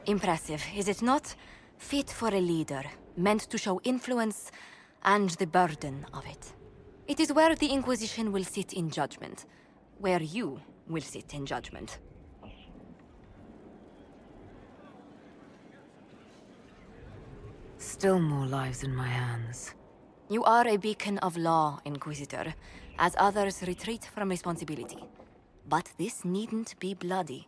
Impressive, is it not? Fit for a leader, meant to show influence and the burden of it. It is where the Inquisition will sit in judgment. Where you will sit in judgment. Still more lives in my hands. You are a beacon of law, Inquisitor, as others retreat from responsibility. But this needn't be bloody.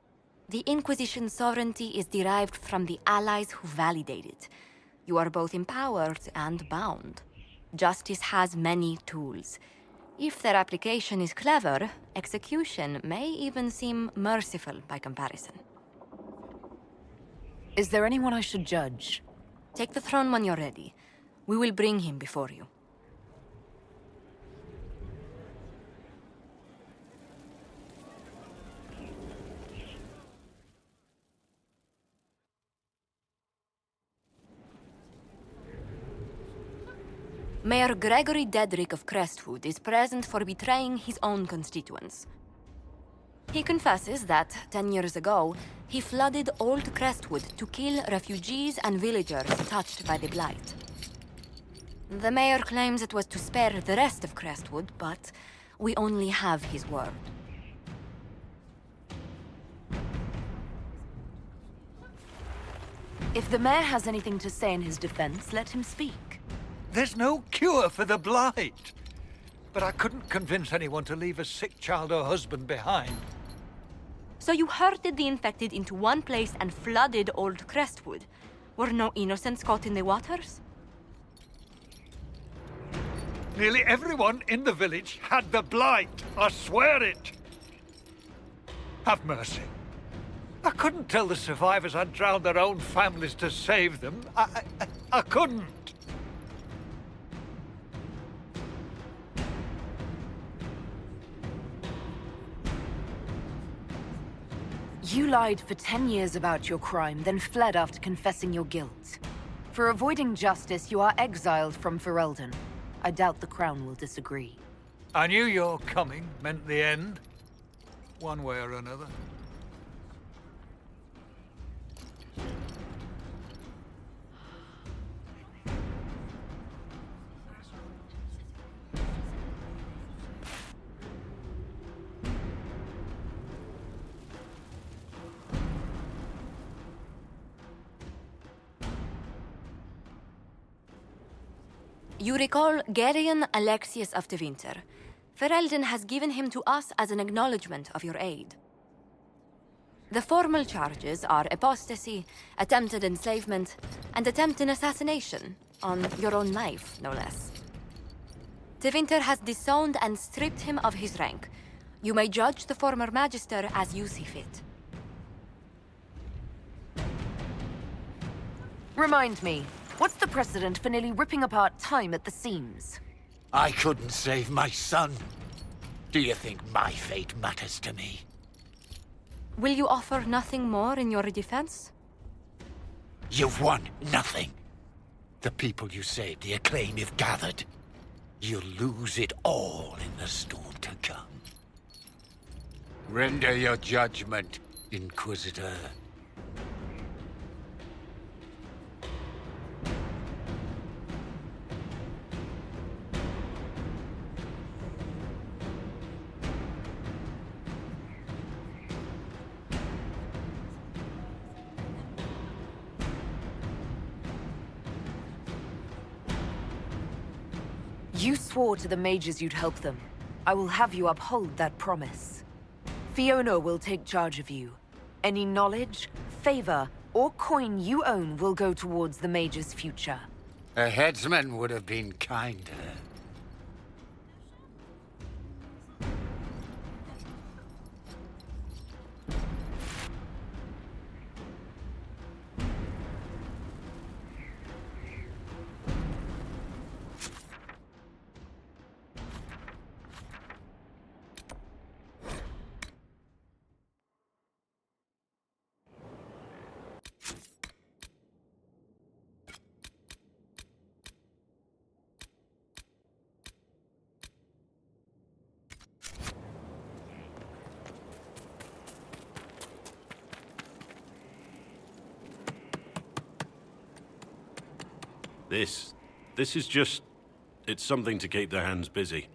The Inquisition's sovereignty is derived from the allies who validate it. You are both empowered and bound. Justice has many tools. If their application is clever, execution may even seem merciful by comparison. Is there anyone I should judge? Take the throne when you're ready. We will bring him before you. Mayor Gregory Dedrick of Crestwood is present for betraying his own constituents. He confesses that, 10 years ago, he flooded Old Crestwood to kill refugees and villagers touched by the Blight. The mayor claims it was to spare the rest of Crestwood, but we only have his word. If the mayor has anything to say in his defense, let him speak. There's no cure for the Blight. But I couldn't convince anyone to leave a sick child or husband behind. So you herded the infected into one place and flooded Old Crestwood. Were no innocents caught in the waters? Nearly everyone in the village had the Blight. I swear it. Have mercy. I couldn't tell the survivors I'd drowned their own families to save them. I couldn't. You lied for 10 years about your crime, then fled after confessing your guilt. For avoiding justice, you are exiled from Ferelden. I doubt the Crown will disagree. I knew your coming meant the end, one way or another. You recall Gerion Alexius of Tevinter. Ferelden has given him to us as an acknowledgement of your aid. The formal charges are apostasy, attempted enslavement, and attempted assassination, on your own life, no less. Tevinter has disowned and stripped him of his rank. You may judge the former magister as you see fit. Remind me, what's the precedent for nearly ripping apart time at the seams? I couldn't save my son. Do you think my fate matters to me? Will you offer nothing more in your defense? You've won nothing. The people you saved, the acclaim you've gathered. You'll lose it all in the storm to come. Render your judgment, Inquisitor. You swore to the mages you'd help them. I will have you uphold that promise. Fiona will take charge of you. Any knowledge, favor, or coin you own will go towards the mage's future. A headsman would have been kinder. This is just... it's something to keep their hands busy.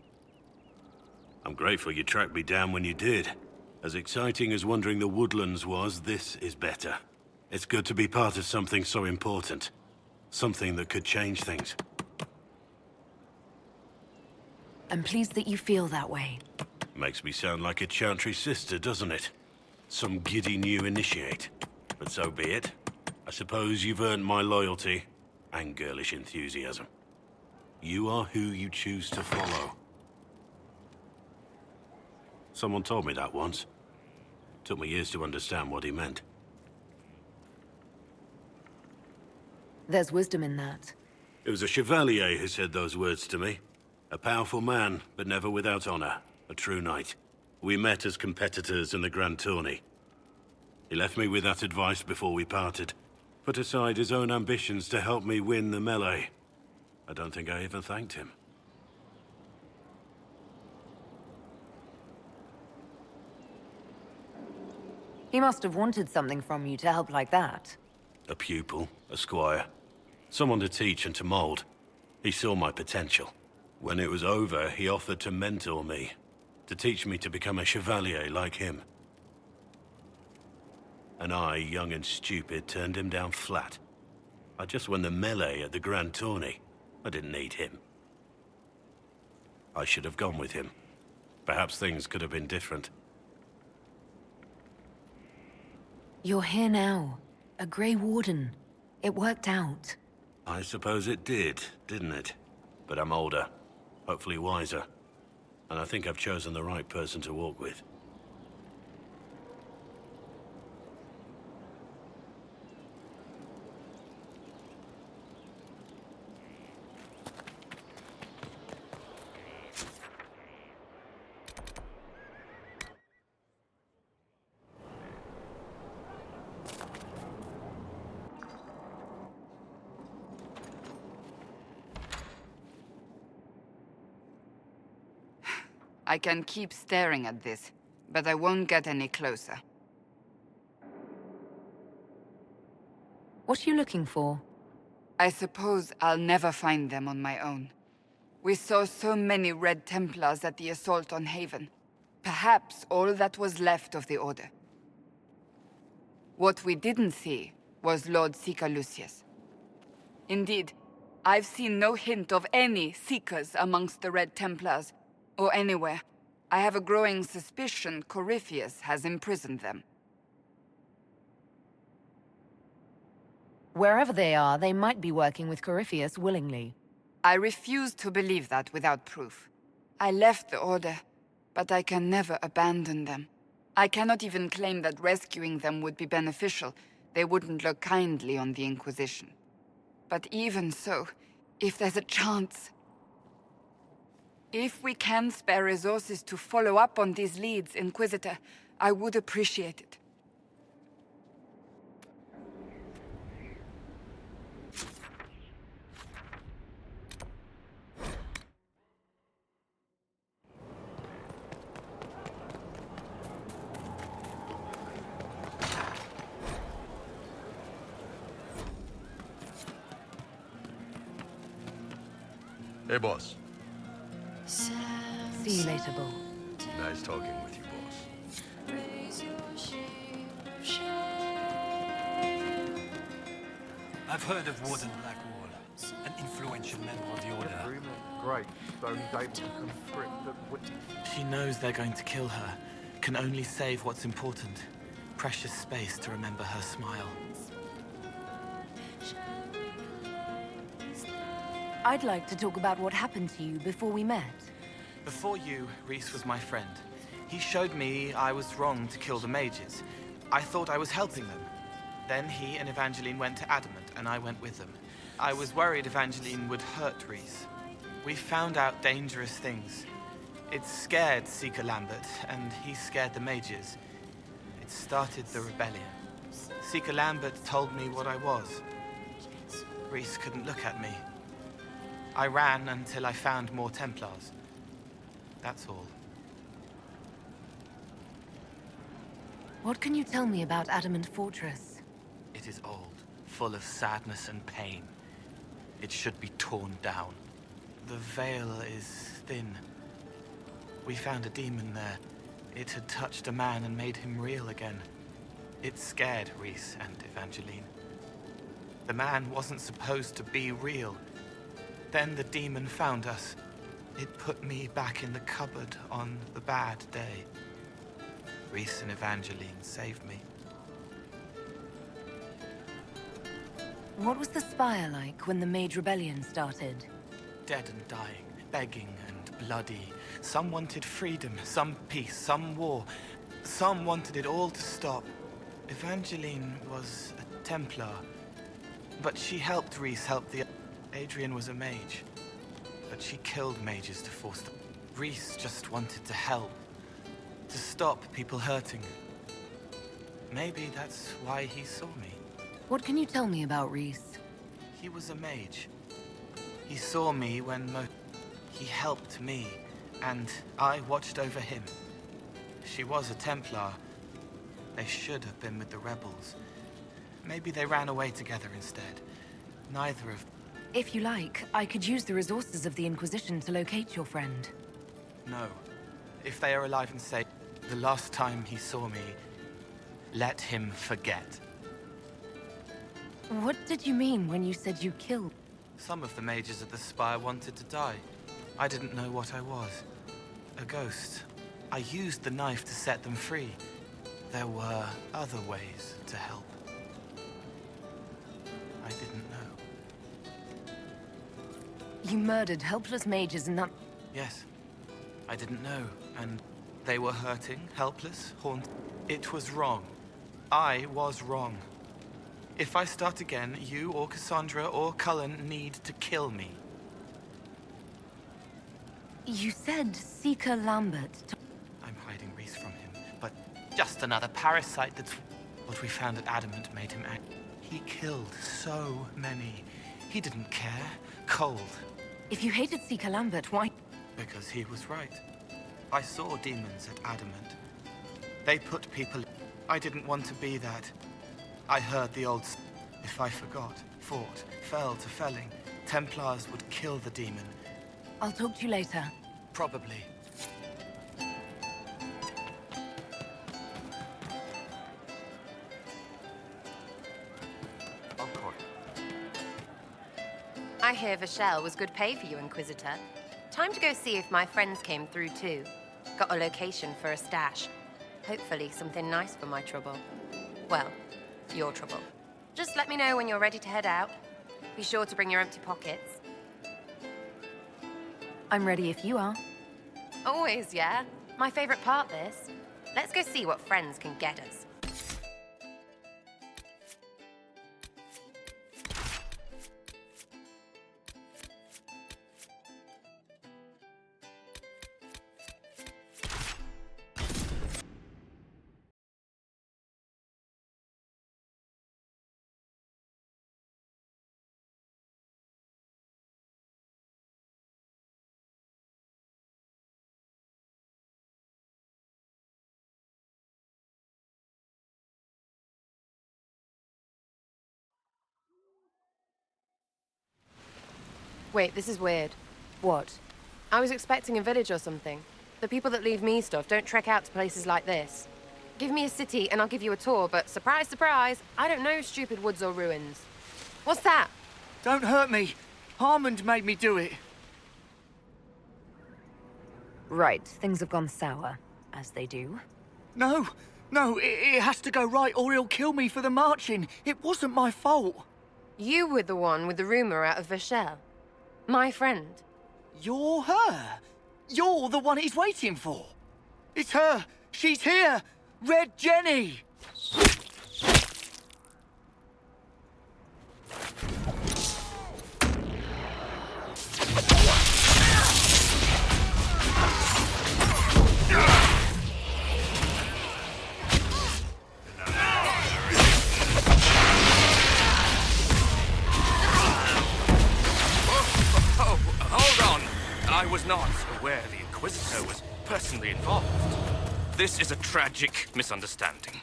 I'm grateful you tracked me down when you did. As exciting as wandering the woodlands was, this is better. It's good to be part of something so important. Something that could change things. I'm pleased that you feel that way. Makes me sound like a Chantry sister, doesn't it? Some giddy new initiate. But so be it. I suppose you've earned my loyalty and girlish enthusiasm. You are who you choose to follow. Someone told me that once. Took me years to understand what he meant. There's wisdom in that. It was a chevalier who said those words to me. A powerful man, but never without honor. A true knight. We met as competitors in the Grand Tourney. He left me with that advice before we parted. Put aside his own ambitions to help me win the melee. I don't think I even thanked him. He must have wanted something from you to help like that. A pupil, a squire. Someone to teach and to mold. He saw my potential. When it was over, he offered to mentor me. To teach me to become a chevalier like him. And I, young and stupid, turned him down flat. I just won the melee at the Grand Tourney. I didn't need him. I should have gone with him. Perhaps things could have been different. You're here now. A Grey Warden. It worked out. I suppose it did, didn't it? But I'm older. Hopefully wiser. And I think I've chosen the right person to walk with. I can keep staring at this, but I won't get any closer. What are you looking for? I suppose I'll never find them on my own. We saw so many Red Templars at the assault on Haven. Perhaps all that was left of the Order. What we didn't see was Lord Seeker Lucius. Indeed, I've seen no hint of any Seekers amongst the Red Templars, or anywhere. I have a growing suspicion Corypheus has imprisoned them. Wherever they are, they might be working with Corypheus willingly. I refuse to believe that without proof. I left the Order, but I can never abandon them. I cannot even claim that rescuing them would be beneficial. They wouldn't look kindly on the Inquisition. But even so, if there's a chance... If we can spare resources to follow up on these leads, Inquisitor, I would appreciate it. Hey, boss. See you later, Bull. Nice talking with you, boss. I've heard of Warden Blackwall, an influential member of the Order. Great, so he's able to constrict the... She knows they're going to kill her, can only save what's important. Precious space to remember her smile. I'd like to talk about what happened to you before we met. Before you, Rhys was my friend. He showed me I was wrong to kill the mages. I thought I was helping them. Then he and Evangeline went to Adamant, and I went with them. I was worried Evangeline would hurt Rhys. We found out dangerous things. It scared Seeker Lambert, and he scared the mages. It started the rebellion. Seeker Lambert told me what I was. Rhys couldn't look at me. I ran until I found more Templars. That's all. What can you tell me about Adamant Fortress? It is old, full of sadness and pain. It should be torn down. The veil is thin. We found a demon there. It had touched a man and made him real again. It scared Rhys and Evangeline. The man wasn't supposed to be real. Then the demon found us. It put me back in the cupboard on the bad day. Rhys and Evangeline saved me. What was the Spire like when the Mage Rebellion started? Dead and dying, begging and bloody. Some wanted freedom, some peace, some war. Some wanted it all to stop. Evangeline was a Templar, but she helped Rhys help the... Adrian was a mage, but she killed mages to force them. Rhys just wanted to help, to stop people hurting. Maybe that's why he saw me. What can you tell me about Rhys? He was a mage. He saw me when he helped me, and I watched over him. She was a Templar. They should have been with the rebels. Maybe they ran away together instead. Neither of... If you like, I could use the resources of the Inquisition to locate your friend. No. If they are alive and safe, the last time he saw me, let him forget. What did you mean when you said you killed? Some of the mages at the Spire wanted to die. I didn't know what I was. A ghost. I used the knife to set them free. There were other ways to help. I didn't know. You murdered helpless mages and that... Yes. I didn't know, and they were hurting, helpless, haunted. It was wrong. I was wrong. If I start again, you or Cassandra or Cullen need to kill me. You said Seeker Lambert... I'm hiding Rhys from him, but just another parasite that's... What we found at Adamant made him act. He killed so many. He didn't care. Cold. If you hated Seeker Lambert, why... Because he was right. I saw demons at Adamant. They put people... I didn't want to be that. I heard the old... If I forgot, fought, fell to felling, Templars would kill the demon. I'll talk to you later. Probably. Encore. I hear Vashel was good pay for you, Inquisitor. Time to go see if my friends came through too. Got a location for a stash. Hopefully something nice for my trouble. Well, your trouble. Just let me know when you're ready to head out. Be sure to bring your empty pockets. I'm ready if you are. Always, yeah? My favorite part, this. Let's go see what friends can get us. Wait, this is weird. What? I was expecting a village or something. The people that leave me stuff don't trek out to places like this. Give me a city and I'll give you a tour, but surprise, surprise, I don't know stupid woods or ruins. What's that? Don't hurt me. Harmond made me do it. Right, things have gone sour, as they do. No, it has to go right or he'll kill me for the marching. It wasn't my fault. You were the one with the rumor out of Vashel. My friend. You're her. You're the one he's waiting for. It's her. She's here. Red Jenny. I was not aware the Inquisitor was personally involved. This is a tragic misunderstanding.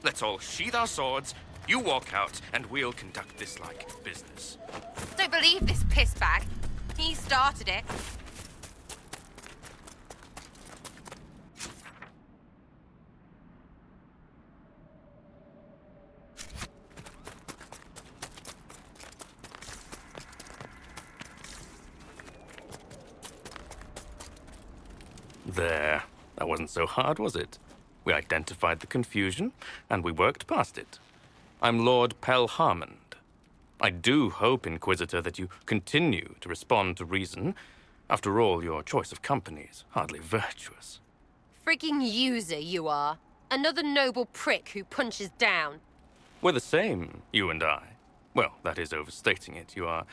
Let's all sheathe our swords, you walk out, and we'll conduct this like business. Don't believe this douchebag. He started it. There. That wasn't so hard, was it? We identified the confusion, and we worked past it. I'm Lord Pelharmond. I do hope, Inquisitor, that you continue to respond to reason. After all, your choice of company is hardly virtuous. Frigging user, you are. Another noble prick who punches down. We're the same, you and I. Well, that is overstating it. You are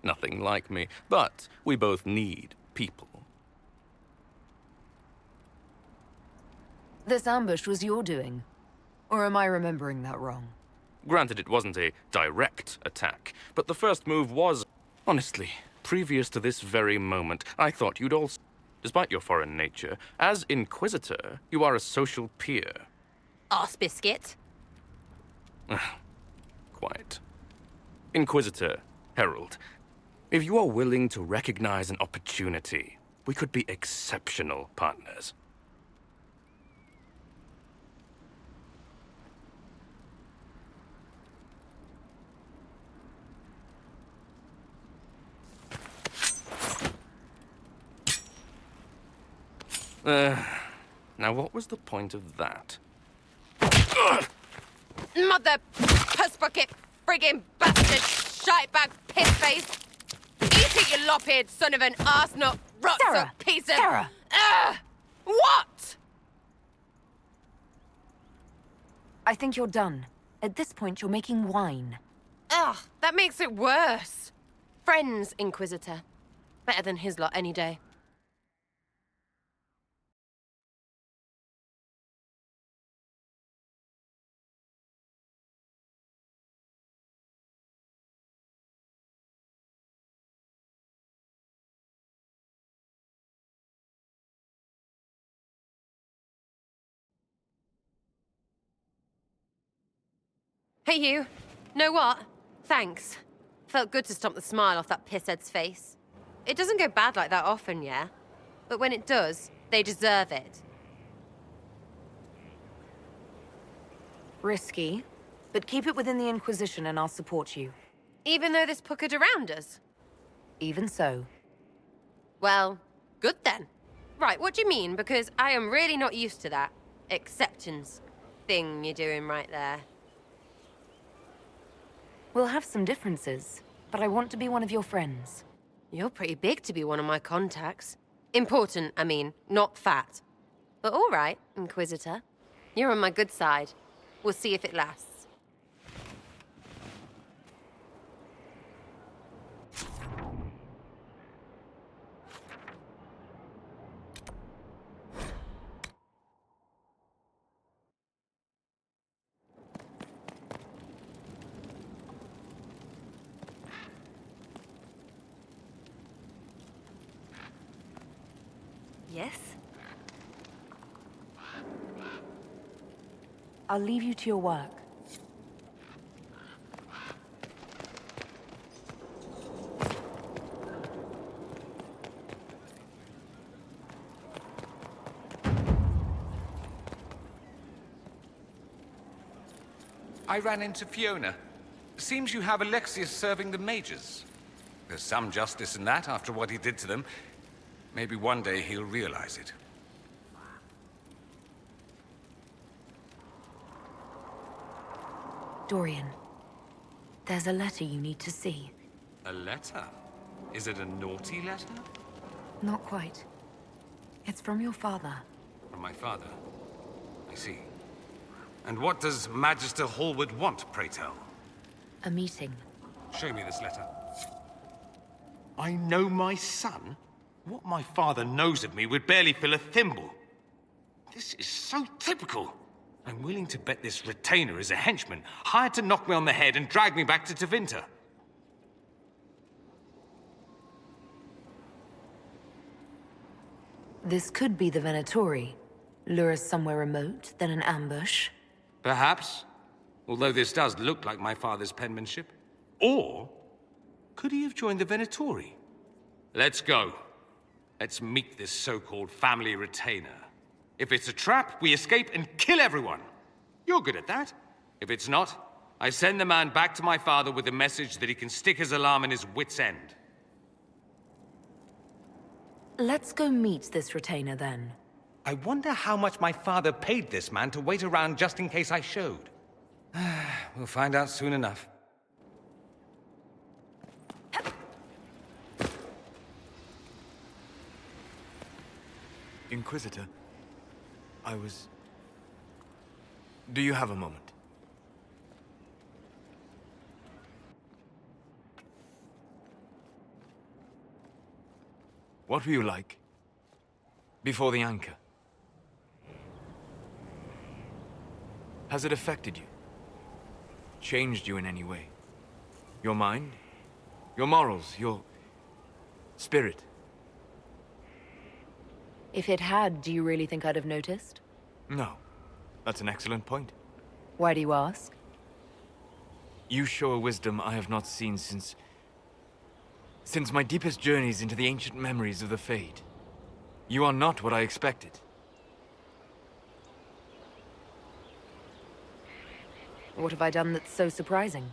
nothing like me. But we both need people. This ambush was your doing. Or am I remembering that wrong? Granted, it wasn't a direct attack, but the first move was... Honestly, previous to this very moment, I thought you'd also... Despite your foreign nature, as Inquisitor, you are a social peer. Arse biscuit. Quite. Inquisitor, Herald, if you are willing to recognize an opportunity, we could be exceptional partners. Now what was the point of that? Mother puss bucket, friggin' bastard, shitebag, piss face. Eat it, you lop-eared son of an arsenut, rot Sarah! piece of... Sarah! What? I think you're done. At this point, you're making wine. Ugh, that makes it worse. Friends, Inquisitor. Better than his lot any day. Hey, you. Know what? Thanks. Felt good to stomp the smile off that pisshead's face. It doesn't go bad like that often, yeah? But when it does, they deserve it. Risky, but keep it within the Inquisition and I'll support you. Even though this puckered around us? Even so. Well, good then. Right, what do you mean? Because I am really not used to that acceptance thing you're doing right there. We'll have some differences, but I want to be one of your friends. You're pretty big to be one of my contacts. Important, I mean, not fat. But all right, Inquisitor. You're on my good side. We'll see if it lasts. Yes? I'll leave you to your work. I ran into Fiona. Seems you have Alexius serving the mages. There's some justice in that after what he did to them. Maybe one day he'll realize it. Dorian, there's a letter you need to see. A letter? Is it a naughty letter? Not quite. It's from your father. From my father? I see. And what does Magister Hallward want, pray tell? A meeting. Show me this letter. I know my son? What my father knows of me would barely fill a thimble. This is so typical. I'm willing to bet this retainer is a henchman, hired to knock me on the head and drag me back to Tevinter. This could be the Venatori. Lure us somewhere remote, then an ambush. Perhaps. Although this does look like my father's penmanship. Or Could he have joined the Venatori? Let's go. Let's meet this so-called family retainer. If it's a trap, we escape and kill everyone. You're good at that. If it's not, I send the man back to my father with a message that he can stick his alarm in his wit's end. Let's go meet this retainer, then. I wonder how much my father paid this man to wait around just in case I showed. We'll find out soon enough. Inquisitor, Do you have a moment? What were you like before the anchor? Has it affected you? Changed you in any way? Your mind? Your morals? Your spirit? If it had, do you really think I'd have noticed? No. That's an excellent point. Why do you ask? You show a wisdom I have not seen since my deepest journeys into the ancient memories of the Fade. You are not what I expected. What have I done that's so surprising?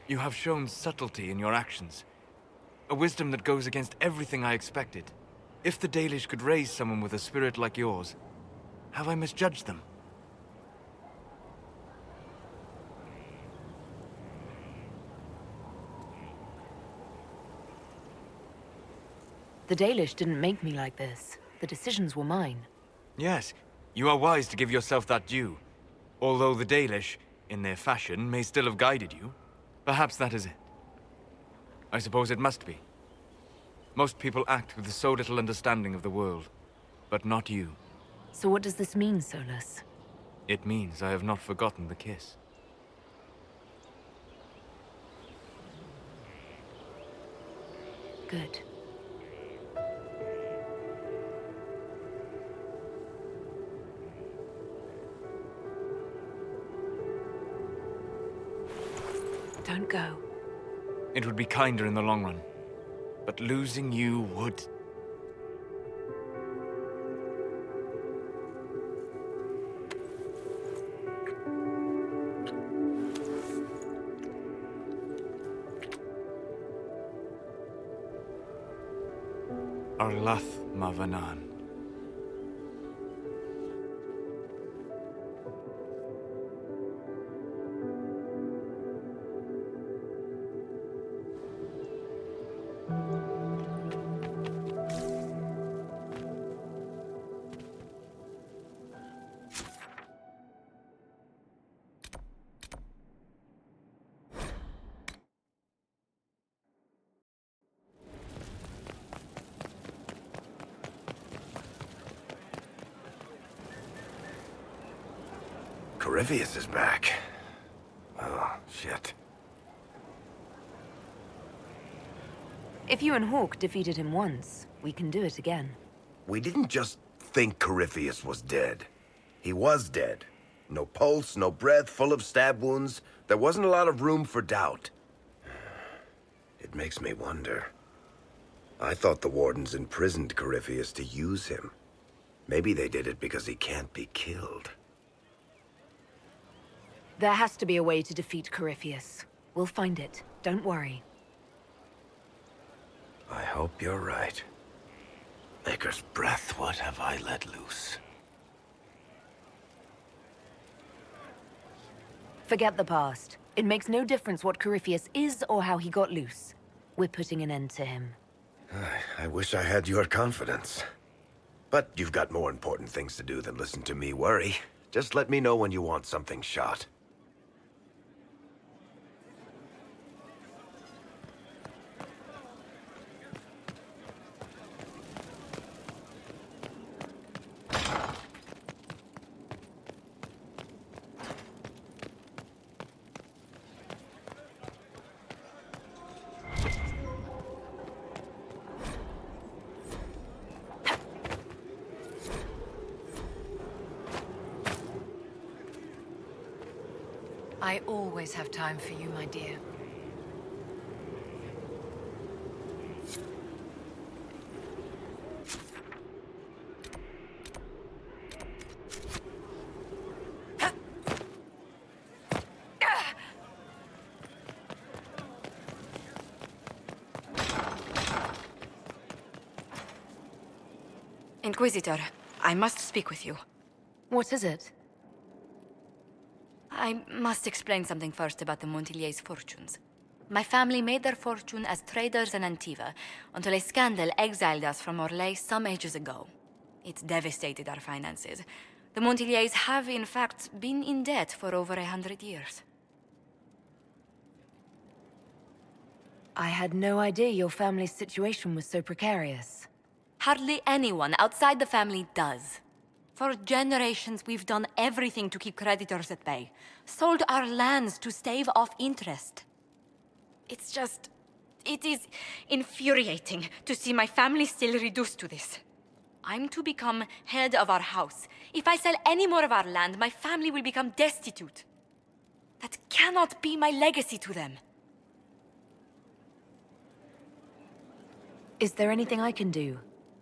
You have shown subtlety in your actions. A wisdom that goes against everything I expected. If the Dalish could raise someone with a spirit like yours, have I misjudged them? The Dalish didn't make me like this. The decisions were mine. Yes, you are wise to give yourself that due. Although the Dalish, in their fashion, may still have guided you. Perhaps that is it. I suppose it must be. Most people act with so little understanding of the world, but not you. So what does this mean, Solus? It means I have not forgotten the kiss. Good. Don't go. It would be kinder in the long run. But losing you would... Arlath Mavanan. Corypheus is back. Oh, shit. If you and Hawk defeated him once, we can do it again. We didn't just think Corypheus was dead. He was dead. No pulse, no breath, full of stab wounds. There wasn't a lot of room for doubt. It makes me wonder. I thought the Wardens imprisoned Corypheus to use him. Maybe they did it because he can't be killed. There has to be a way to defeat Corypheus. We'll find it. Don't worry. I hope you're right. Maker's breath, what have I let loose? Forget the past. It makes no difference what Corypheus is or how he got loose. We're putting an end to him. I wish I had your confidence. But you've got more important things to do than listen to me worry. Just let me know when you want something shot. I always have time for you, my dear. Inquisitor, I must speak with you. What is it? I must explain something first about the Montiliers' fortunes. My family made their fortune as traders in Antiva until a scandal exiled us from Orlais some ages ago. It devastated our finances. The Montiliers have, in fact, been in debt for over 100 years. I had no idea your family's situation was so precarious. Hardly anyone outside the family does. For generations, we've done everything to keep creditors at bay. Sold our lands to stave off interest. It is infuriating to see my family still reduced to this. I'm to become head of our house. If I sell any more of our land, my family will become destitute. That cannot be my legacy to them. Is there anything I can do?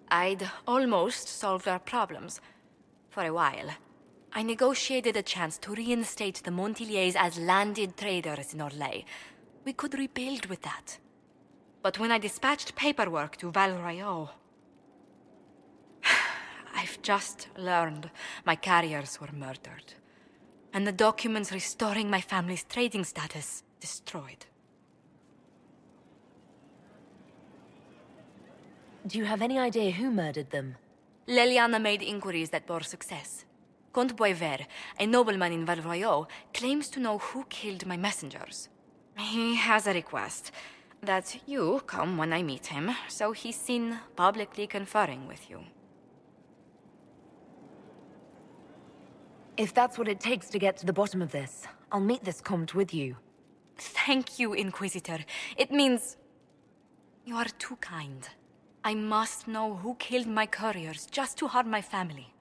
I'd almost solved our problems. For a while. I negotiated a chance to reinstate the Montiliers as landed traders in Orlais. We could rebuild with that. But when I dispatched paperwork to Val Royeaux, I've just learned my carriers were murdered. And the documents restoring my family's trading status destroyed. Do you have any idea who murdered them? Leliana made inquiries that bore success. Comte Boisvert, a nobleman in Val Royeaux, claims to know who killed my messengers. He has a request that you come when I meet him, so he's seen publicly conferring with you. If that's what it takes to get to the bottom of this, I'll meet this Comte with you. Thank you, Inquisitor. It means you are too kind. I must know who killed my couriers just to harm my family.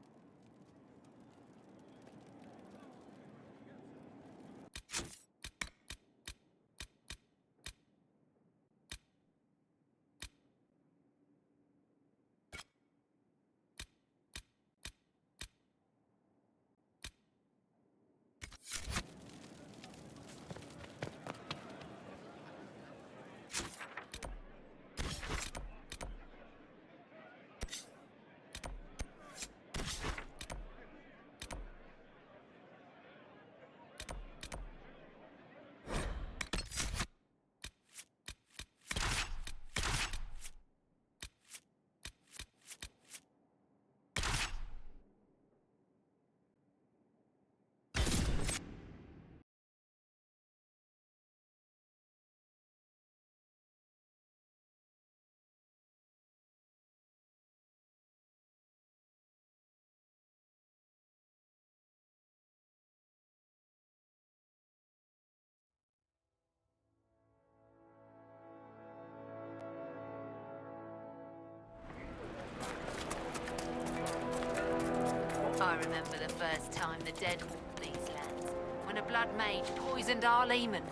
I remember the first time the dead walked these lands, when a blood mage poisoned our leman.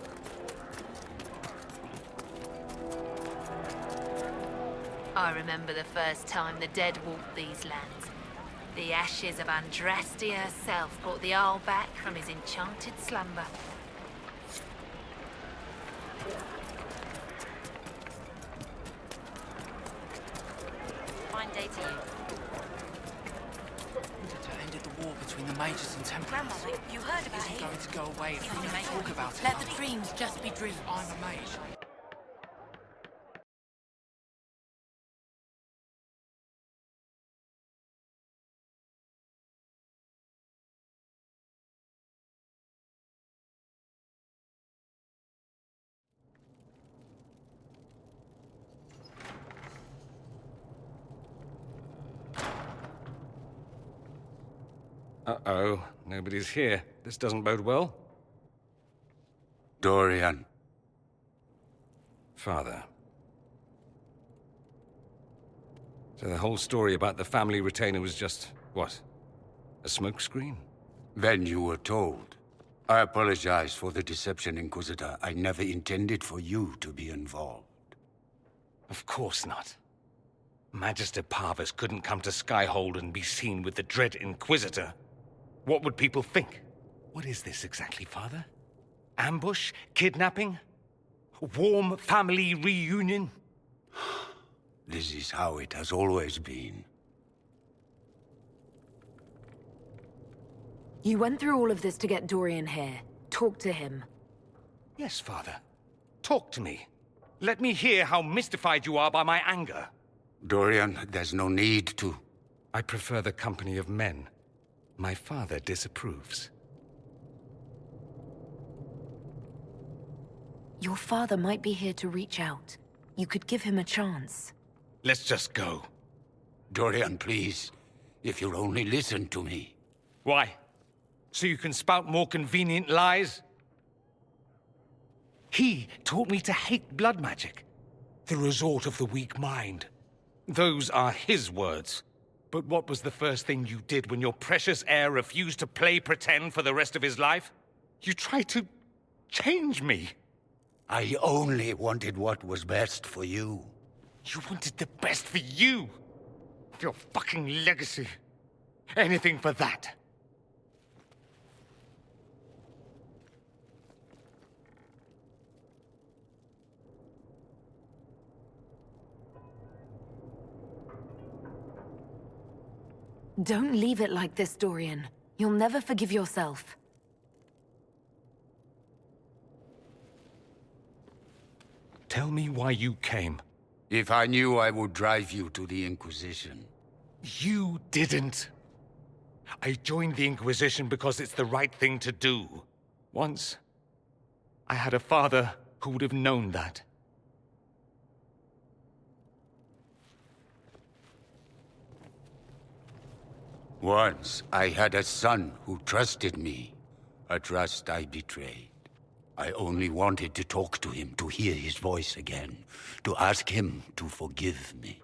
I remember the first time the dead walked these lands. The ashes of Andraste herself brought the Arl back from his enchanted slumber. Fine day to you. Ended the war between the mages and Templars. Grandmother, you heard about Isn't it? going to go away if we don't talk about it. Let the dreams just be dreams. I'm a mage. Uh-oh, nobody's here. This doesn't bode well. Dorian. Father. So the whole story about the family retainer was just, what? A smokescreen? Then you were told. I apologize for the deception, Inquisitor. I never intended for you to be involved. Of course not. Magister Parvis couldn't come to Skyhold and be seen with the dread Inquisitor. What would people think? What is this exactly, Father? Ambush? Kidnapping? Warm family reunion? This is how it has always been. You went through all of this to get Dorian here. Talk to him. Yes, Father. Talk to me. Let me hear how mystified you are by my anger. Dorian, there's no need to. I prefer the company of men. My father disapproves. Your father might be here to reach out. You could give him a chance. Let's just go. Dorian, please. If you'll only listen to me. Why? So you can spout more convenient lies? He taught me to hate blood magic. The resort of the weak mind. Those are his words. But what was the first thing you did when your precious heir refused to play pretend for the rest of his life? You tried to change me. I only wanted what was best for you. You wanted the best for you? Your fucking legacy. Anything for that. Don't leave it like this, Dorian. You'll never forgive yourself. Tell me why you came. If I knew, I would drive you to the Inquisition. You didn't. I joined the Inquisition because it's the right thing to do. Once, I had a father who would have known that. Once, I had a son who trusted me. A trust I betrayed. I only wanted to talk to him, to hear his voice again, to ask him to forgive me.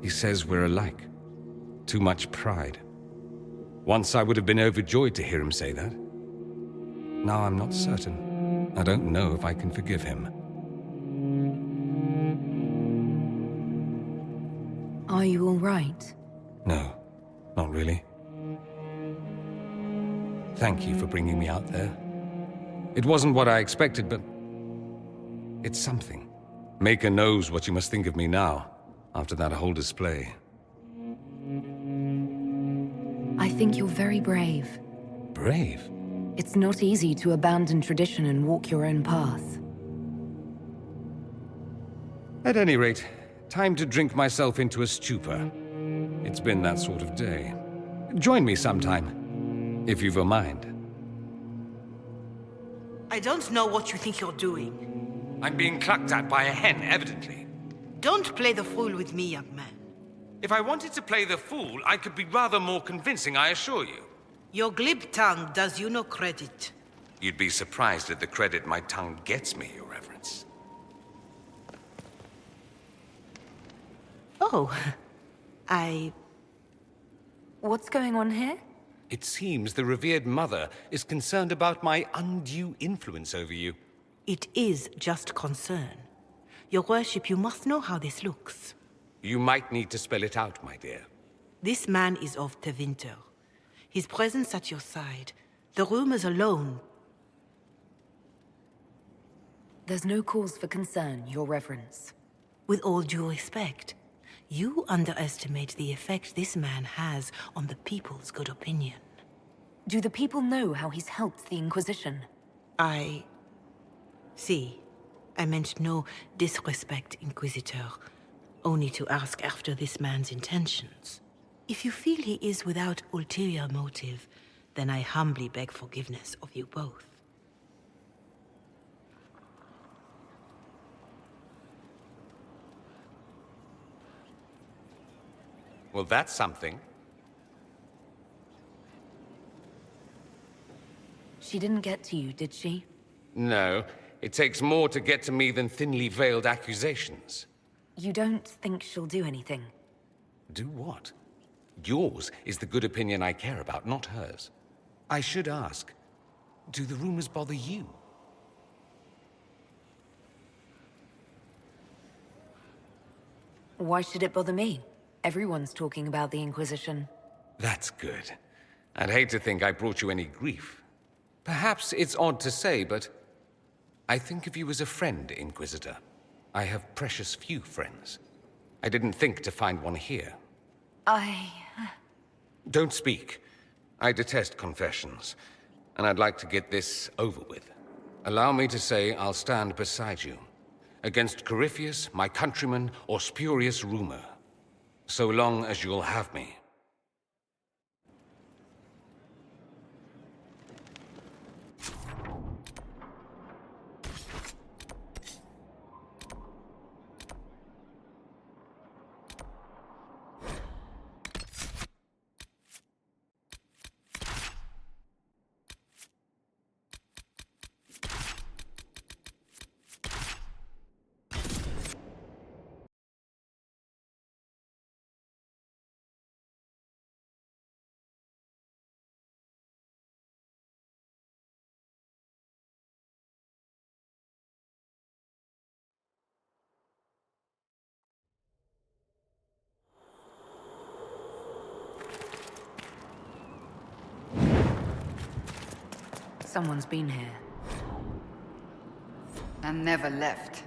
He says we're alike. Too much pride. Once I would have been overjoyed to hear him say that. Now I'm not certain. I don't know if I can forgive him. Are you all right? No, not really. Thank you for bringing me out there. It wasn't what I expected, but it's something. Maker knows what you must think of me now, after that whole display. I think you're very brave. Brave? It's not easy to abandon tradition and walk your own path. At any rate, time to drink myself into a stupor. It's been that sort of day. Join me sometime, if you've a mind. I don't know what you think you're doing. I'm being clucked at by a hen, evidently. Don't play the fool with me, young man. If I wanted to play the fool, I could be rather more convincing, I assure you. Your glib tongue does you no credit. You'd be surprised at the credit my tongue gets me, Your Reverence. Oh, What's going on here? It seems the revered mother is concerned about my undue influence over you. It is just concern. Your worship, you must know how this looks. You might need to spell it out, my dear. This man is of Tevinter. His presence at your side, the rumors alone. There's no cause for concern, Your Reverence. With all due respect, you underestimate the effect this man has on the people's good opinion. Do the people know how he's helped the Inquisition? I meant no disrespect, Inquisitor. Only to ask after this man's intentions. If you feel he is without ulterior motive, then I humbly beg forgiveness of you both. Well, that's something. She didn't get to you, did she? No, it takes more to get to me than thinly veiled accusations. You don't think she'll do anything? Do what? Yours is the good opinion I care about, not hers. I should ask, do the rumors bother you? Why should it bother me? Everyone's talking about the Inquisition. That's good. I'd hate to think I brought you any grief. Perhaps it's odd to say, but I think of you as a friend, Inquisitor. I have precious few friends. I didn't think to find one here. Don't speak. I detest confessions, and I'd like to get this over with. Allow me to say I'll stand beside you, against Corypheus, my countrymen, or spurious rumor, so long as you'll have me. Someone's been here. And never left.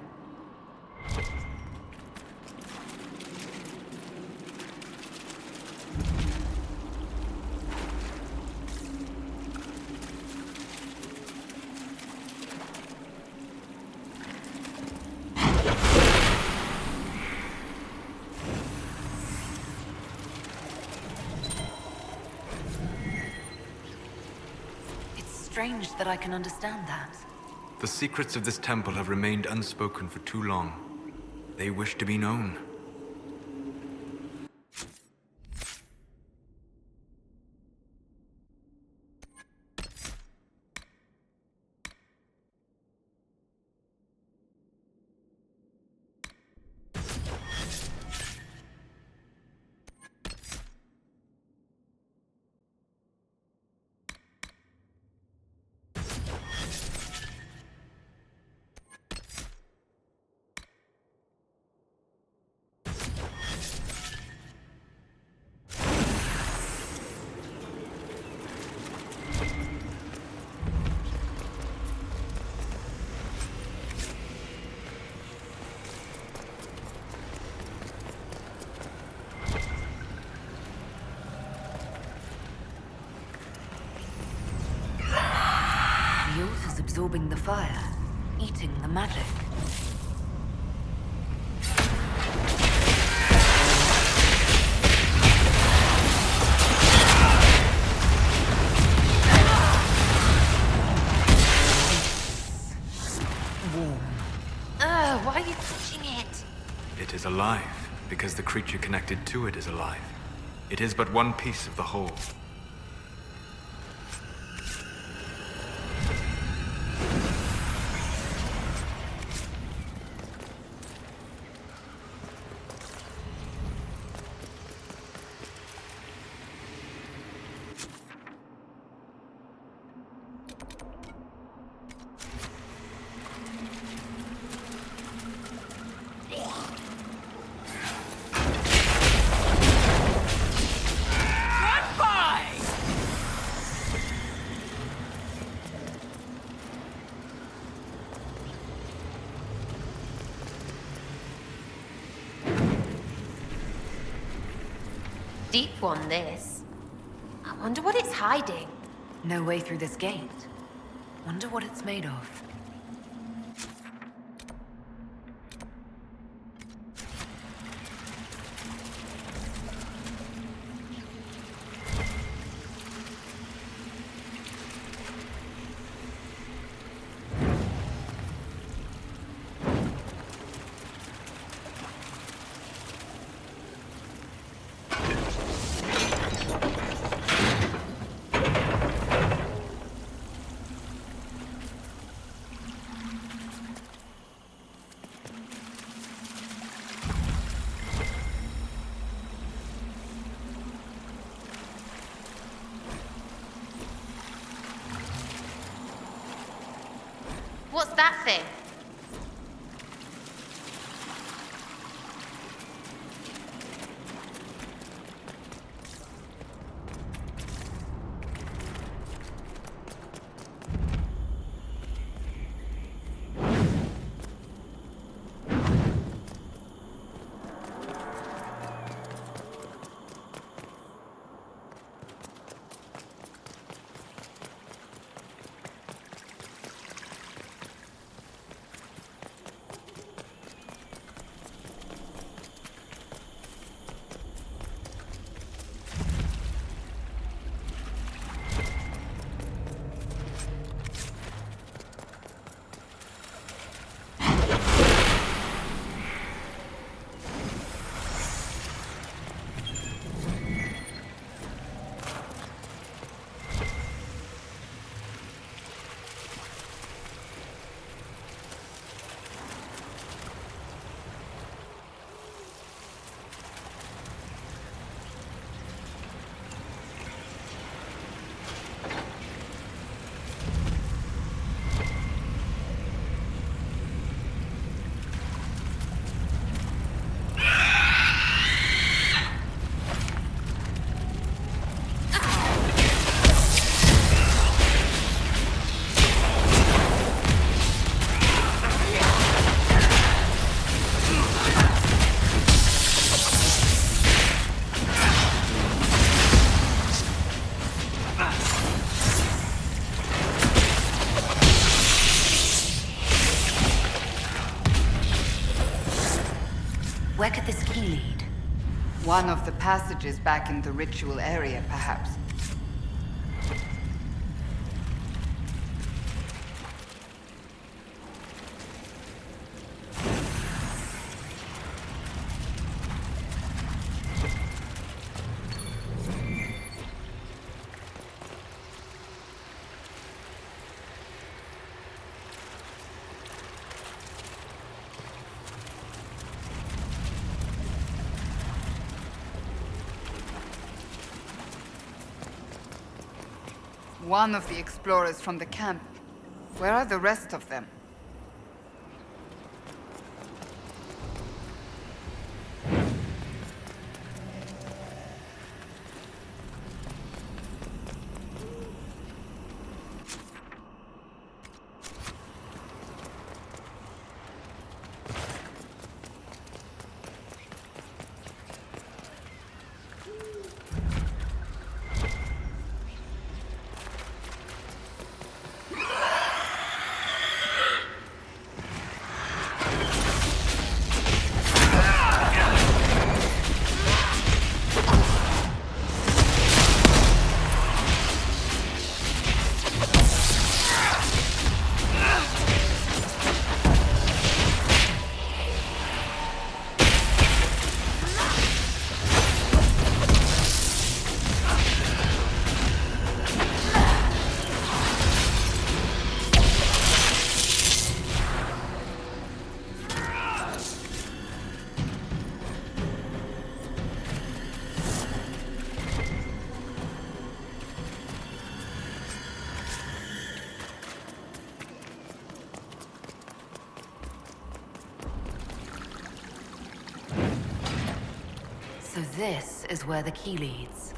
Strange that I can understand that. The secrets of this temple have remained unspoken for too long. They wish to be known. Absorbing the fire, eating the magic. Warm. Why are you touching it? It is alive, because the creature connected to it is alive. It is but one piece of the whole. Deep one, this. I wonder what it's hiding. No way through this gate. Wonder what it's made of. What's that thing? Where could this key lead? One of the passages back in the ritual area, perhaps. One of the explorers from the camp. Where are the rest of them? So this is where the key leads.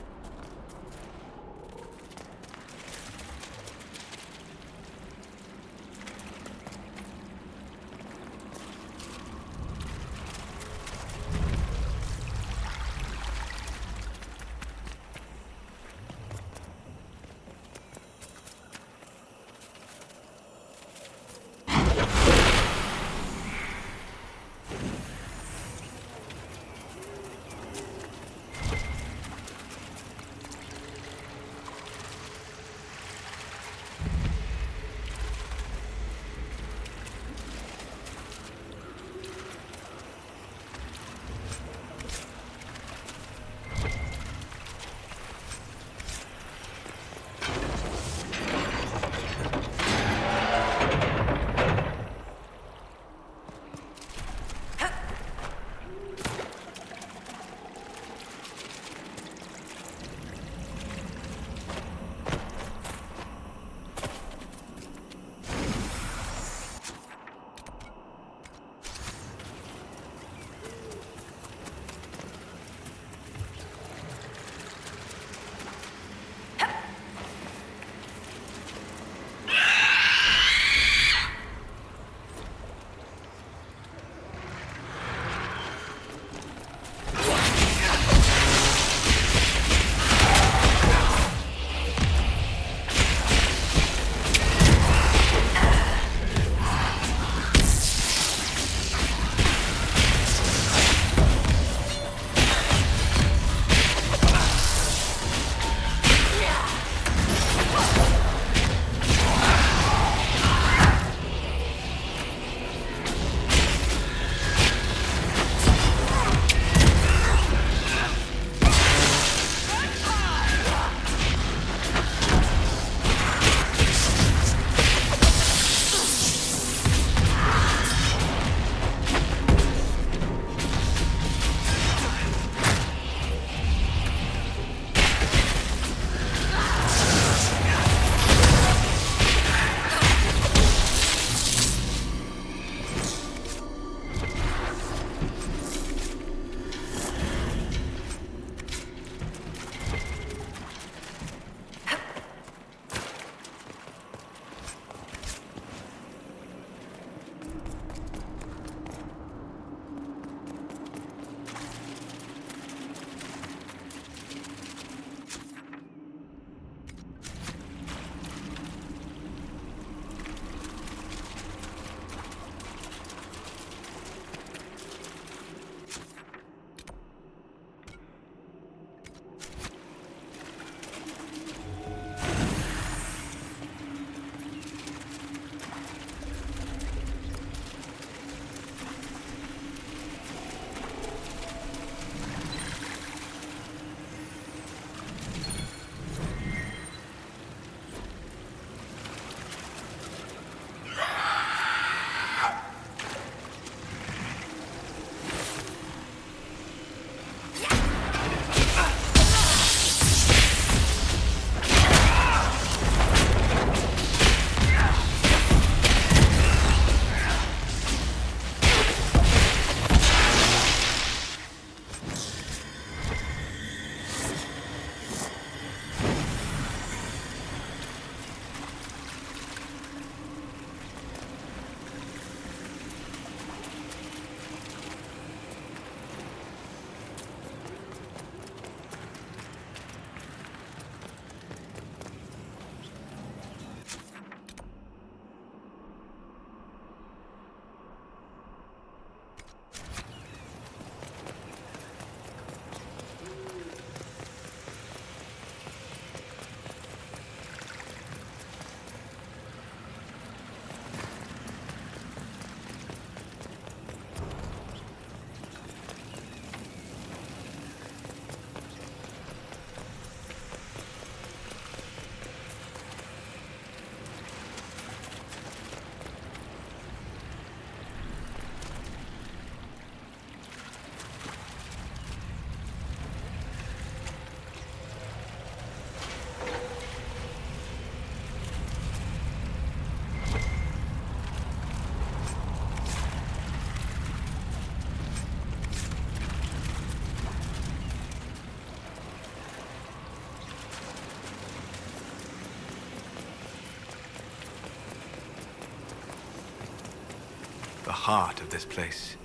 the heart of this place.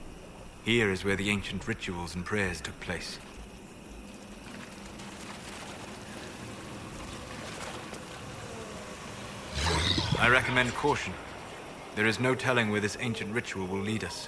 Here is where the ancient rituals and prayers took place. I recommend caution. There is no telling where this ancient ritual will lead us.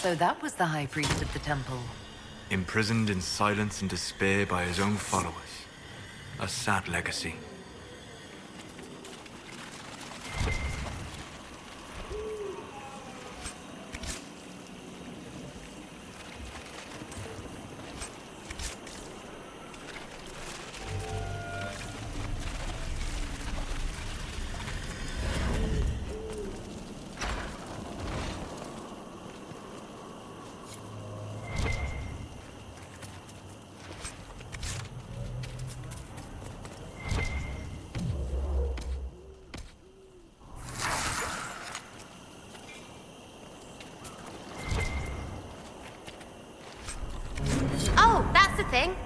So that was the High Priest of the Temple. Imprisoned in silence and despair by his own followers. A sad legacy. Oh, that's the thing.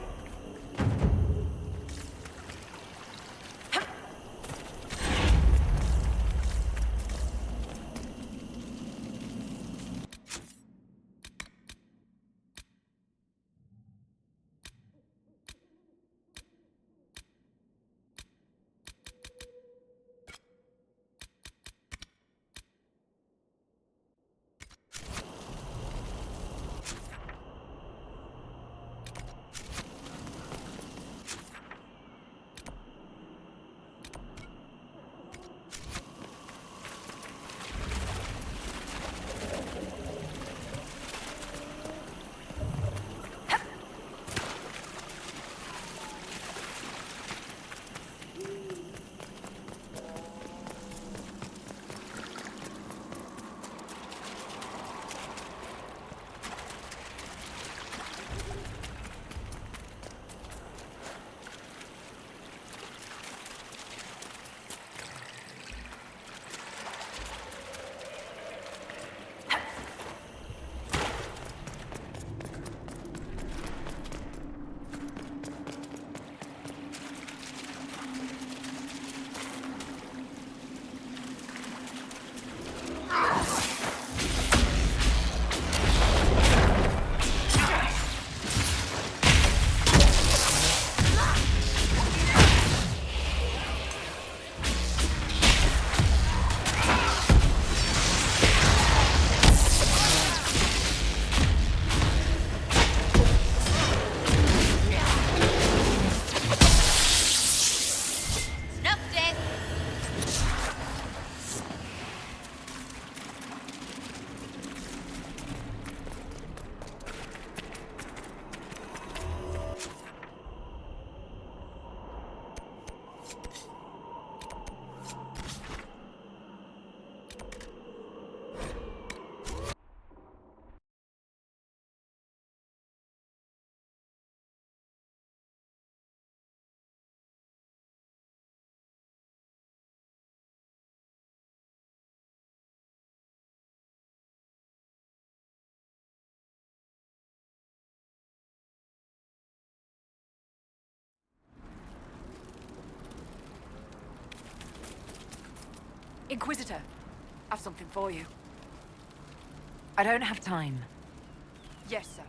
Inquisitor, I've something for you. I don't have time. Yes, sir.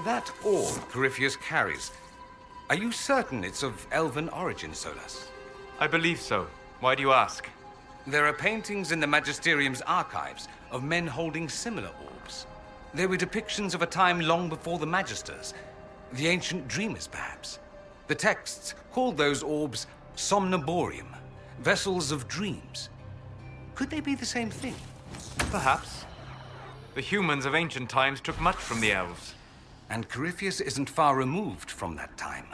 That orb Corypheus carries, are you certain it's of elven origin, Solas? I believe so. Why do you ask? There are paintings in the Magisterium's archives of men holding similar orbs. They were depictions of a time long before the Magisters, the ancient dreamers, perhaps. The texts called those orbs somnamborium, vessels of dreams. Could they be the same thing? Perhaps. The humans of ancient times took much from the elves. And Corypheus isn't far removed from that time.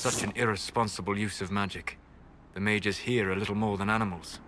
Such an irresponsible use of magic. The mages here are little more than animals.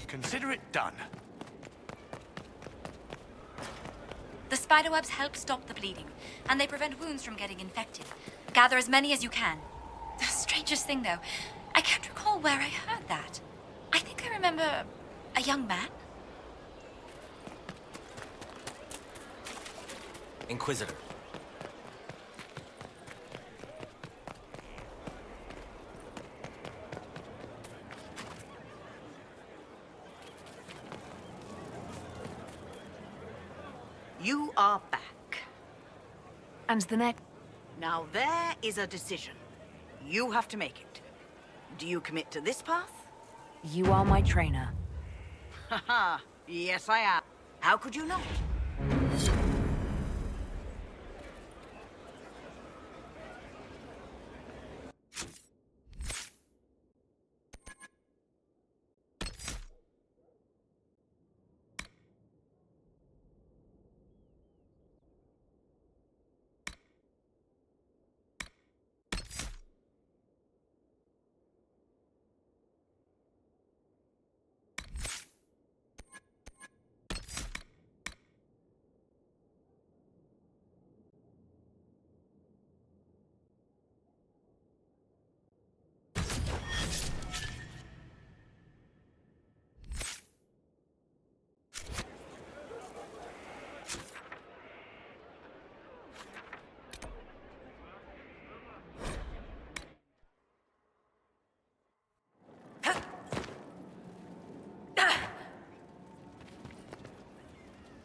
Consider it done. The spiderwebs help stop the bleeding, and they prevent wounds from getting infected. Gather as many as you can. The strangest thing, though, I can't recall where I heard that. I think I remember a young man. Inquisitor. You are back. And the next... Now there is a decision. You have to make it. Do you commit to this path? You are my trainer. Haha, yes I am. How could you not?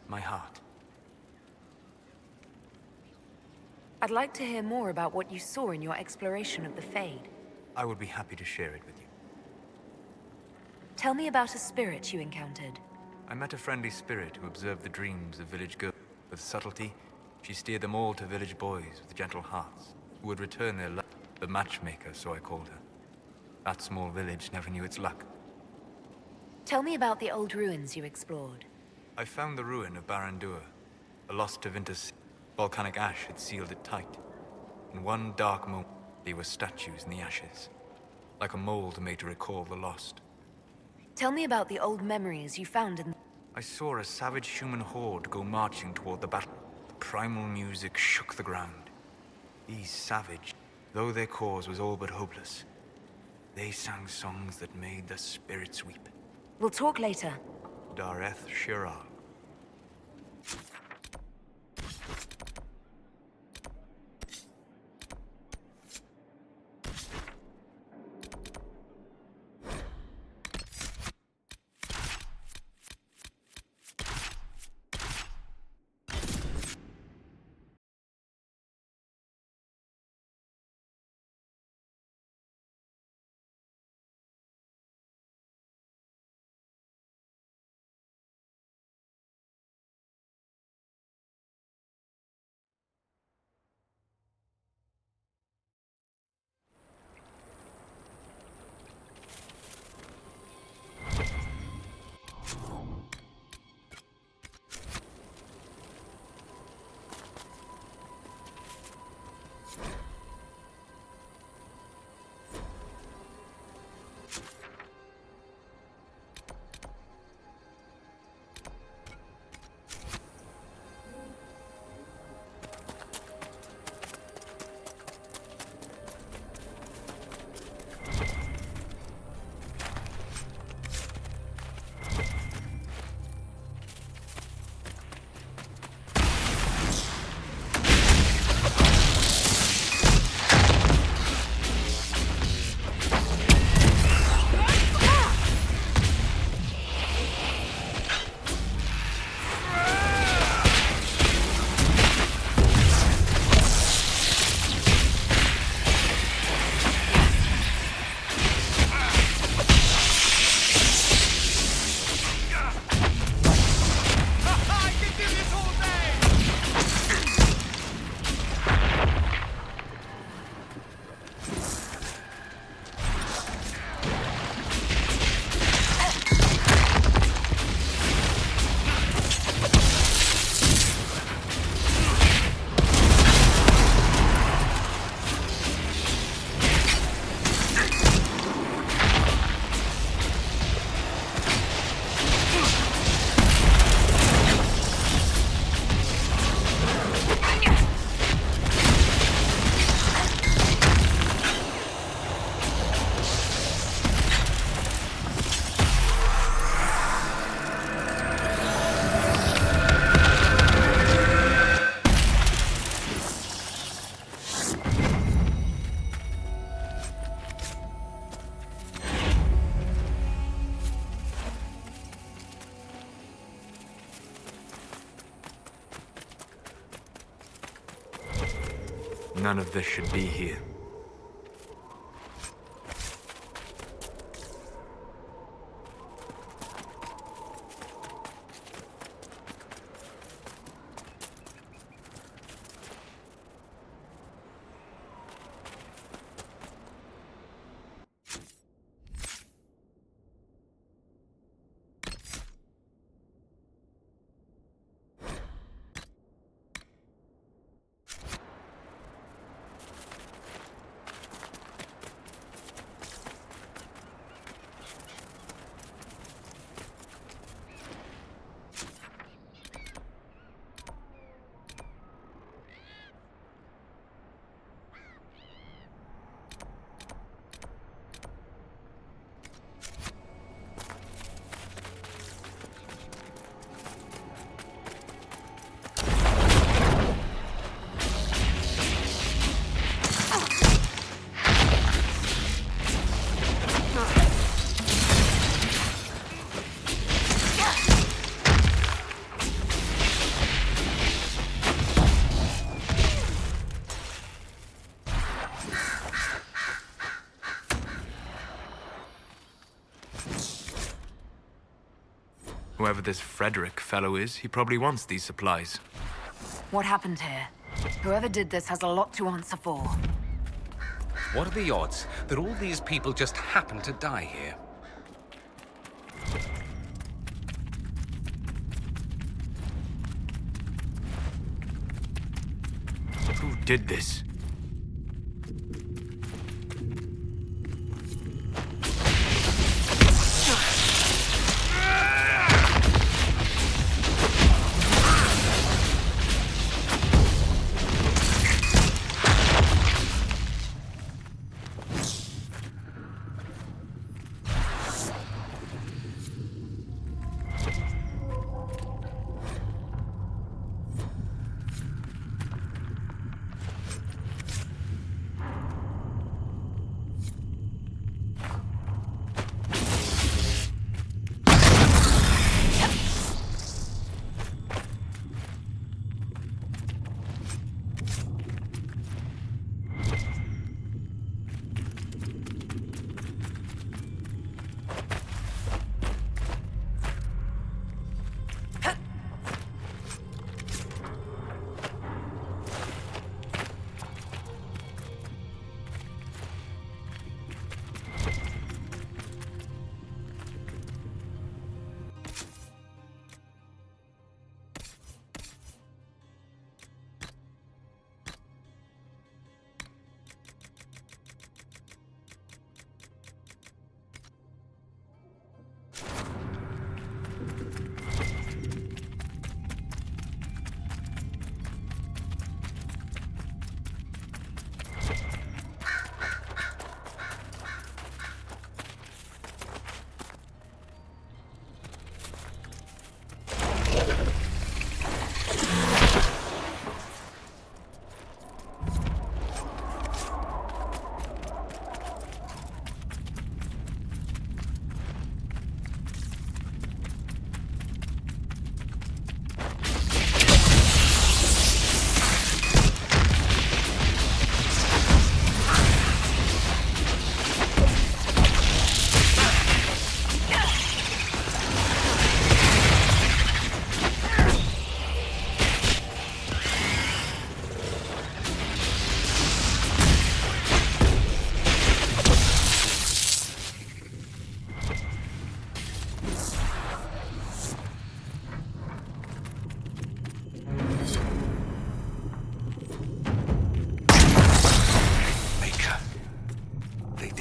My heart. I'd like to hear more about what you saw in your exploration of the Fade. I would be happy to share it with you. Tell me about a spirit you encountered. I met a friendly spirit who observed the dreams of village girls. With subtlety, she steered them all to village boys with gentle hearts, who would return their love. The matchmaker, so I called her. That small village never knew its luck. Tell me about the old ruins you explored. I found the ruin of Barandur, a lost Tevinter sea. Volcanic ash had sealed it tight. In one dark moment, there were statues in the ashes, like a mold made to recall the lost. Tell me about the old memories you found in... I saw a savage human horde go marching toward the battle. The primal music shook the ground. These savage, though their cause was all but hopeless, they sang songs that made the spirits weep. We'll talk later. Dareth Shiral. None of this should be here. Whoever this Frederick fellow is, he probably wants these supplies. What happened here? Whoever did this has a lot to answer for. What are the odds that all these people just happen to die here? Who did this?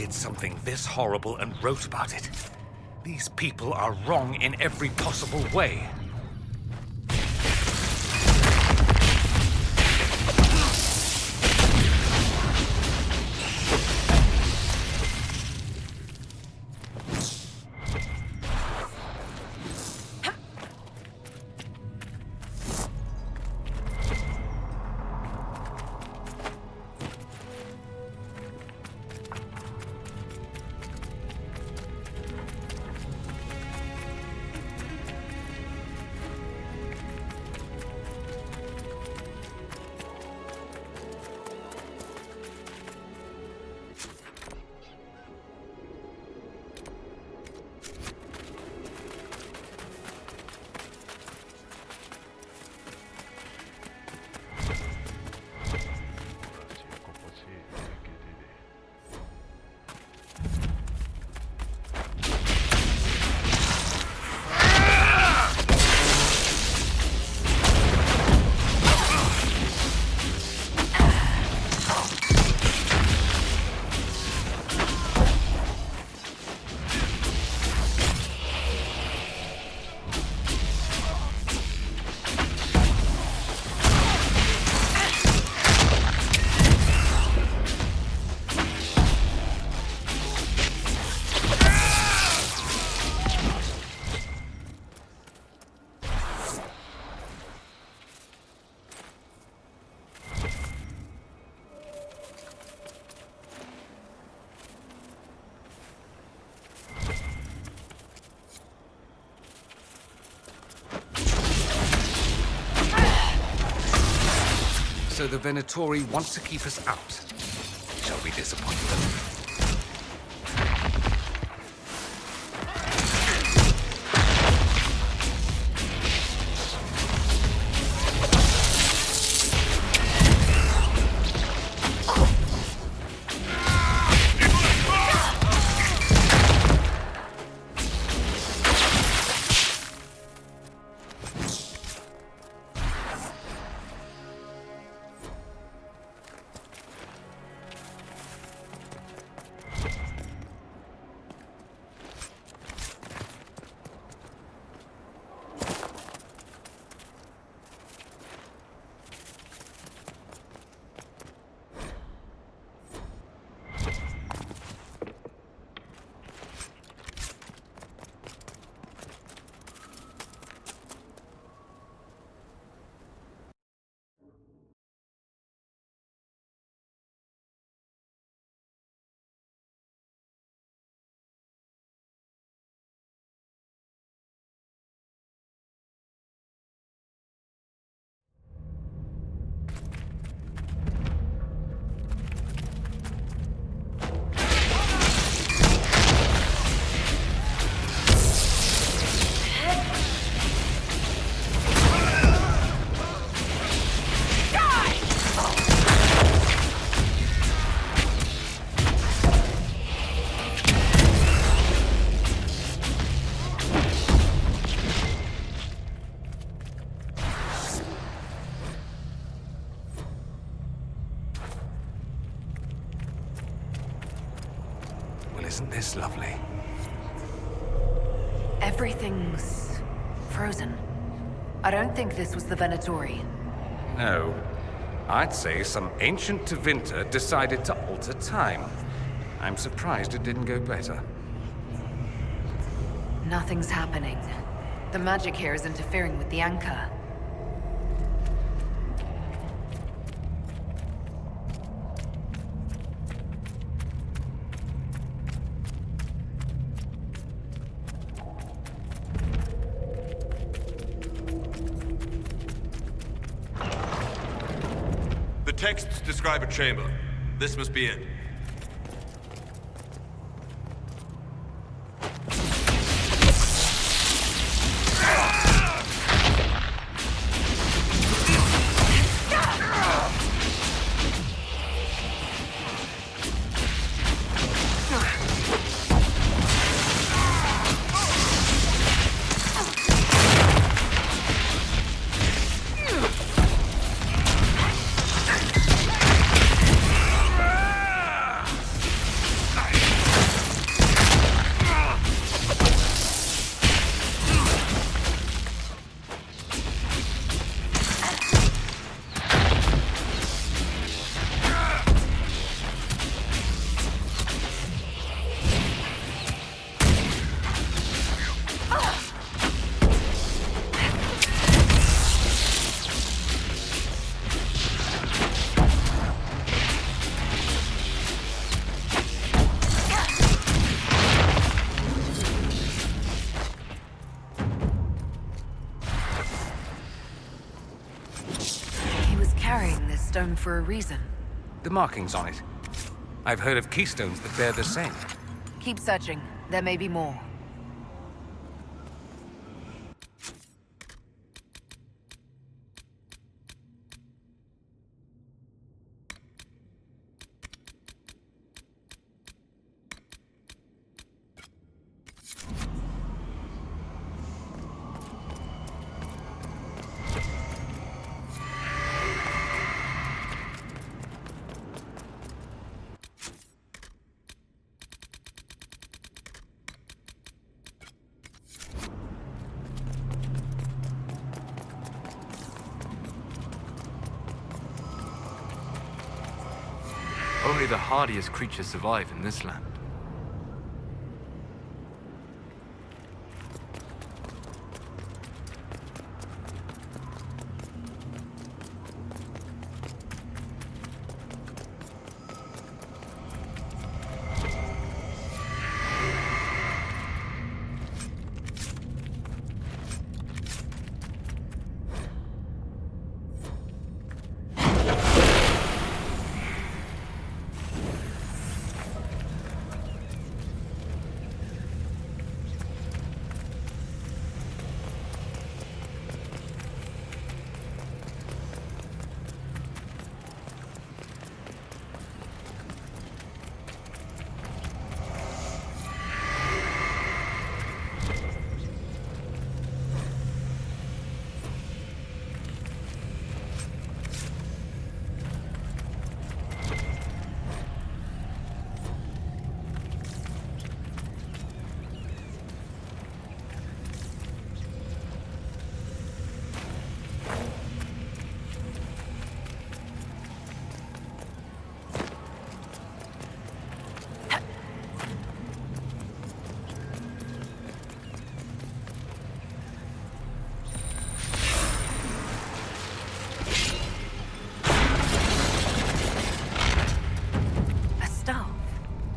Something this horrible and wrote about it. These people are wrong in every possible way. So the Venatori want to keep us out. Shall we disappoint them? Isn't this lovely? Everything's frozen. I don't think this was the Venatori. No. I'd say some ancient Tevinter decided to alter time. I'm surprised it didn't go better. Nothing's happening. The magic here is interfering with the anchor. The texts describe a chamber. This must be it. Stone for a reason. The markings on it. I've heard of keystones that bear the same. Keep searching. There may be more. Only the hardiest creatures survive in this land.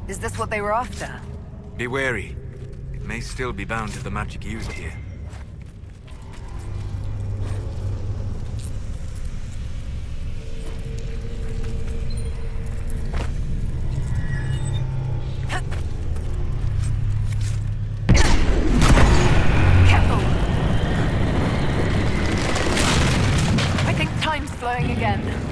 Is this what they were after? Be wary. It may still be bound to the magic used here. Careful! I think time's flowing again.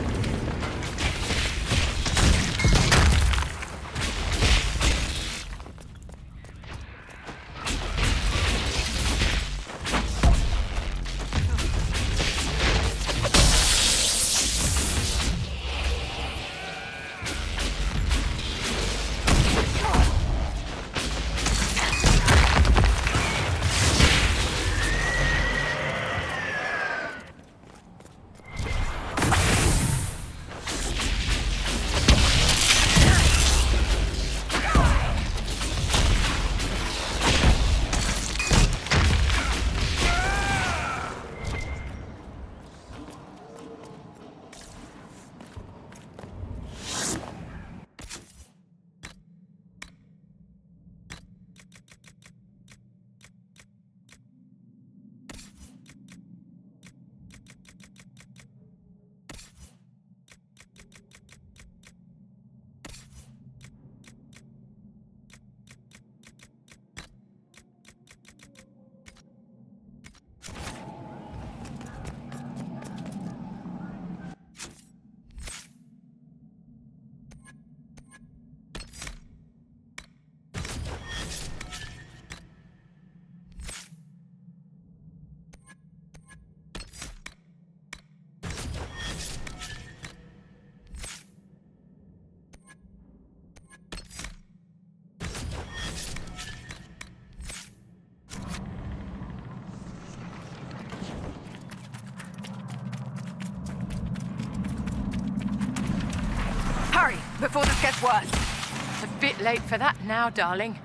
Hurry, before this gets worse. It's a bit late for that now, darling.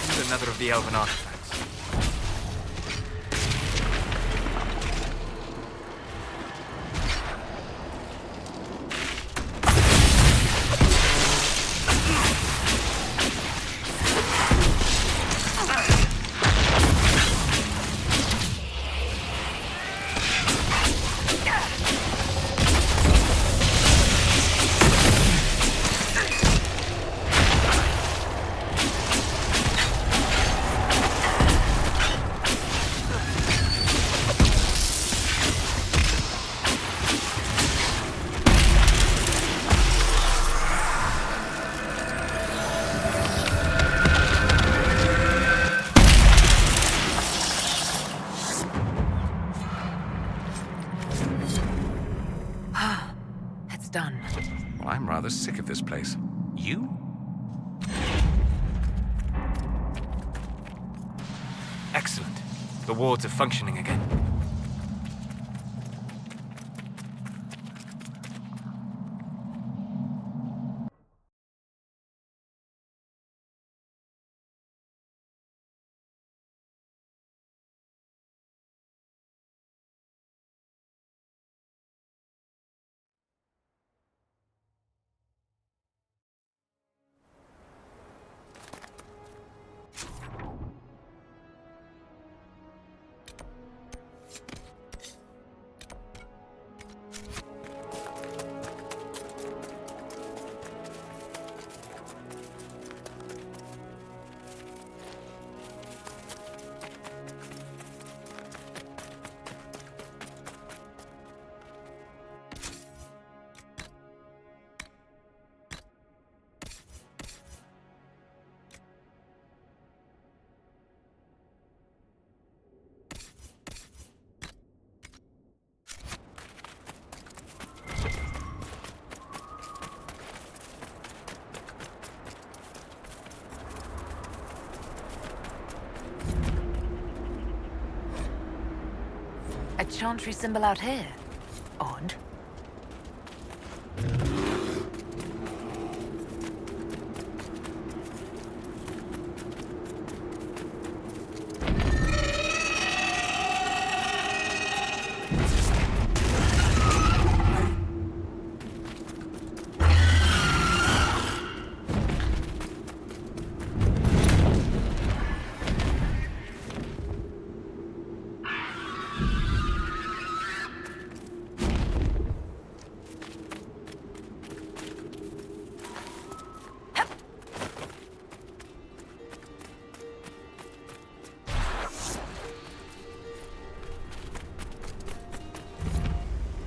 Use another of the elven artifacts. It's done. Well, I'm rather sick of this place. You? Excellent. The wards are functioning again. A chantry symbol out here. Odd.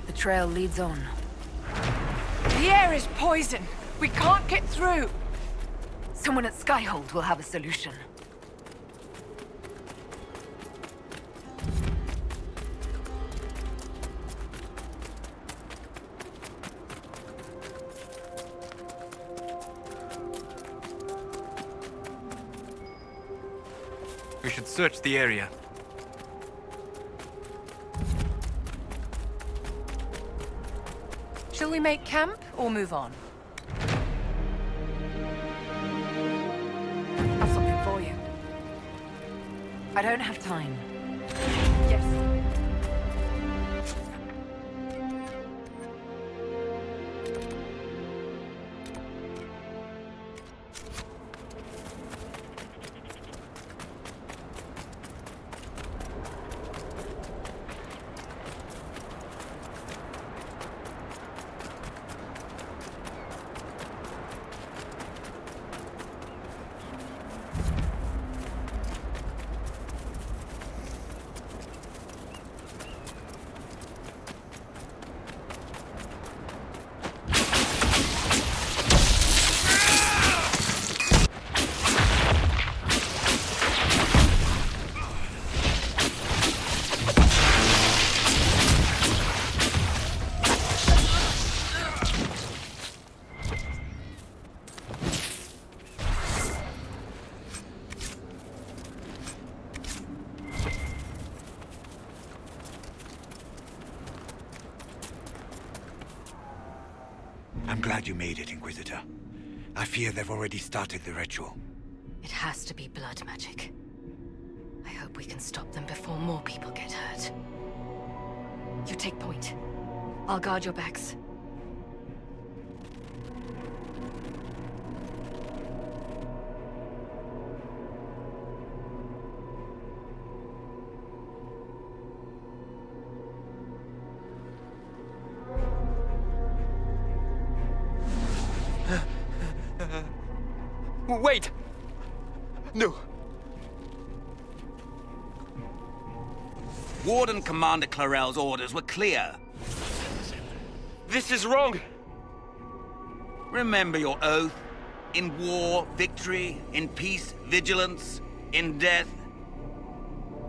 The trail leads on. The air is poison. We can't get through. Someone at Skyhold will have a solution. We should search the area. Shall we make camp or move on? Have something for you. I don't have time. Yes. I'm glad you made it, Inquisitor. I fear they've already started the ritual. It has to be blood magic. I hope we can stop them before more people get hurt. You take point. I'll guard your backs. Wait! No. Warden Commander Clarel's orders were clear. This is wrong! Remember your oath. In war, victory. In peace, vigilance. In death...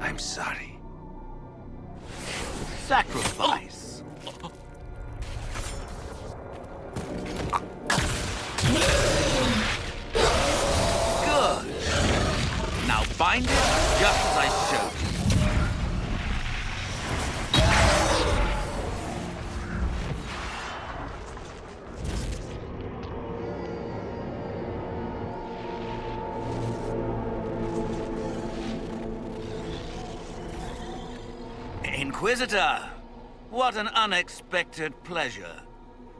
I'm sorry. Sacrifice. Good. Now bind it just as I showed you. Inquisitor, what an unexpected pleasure.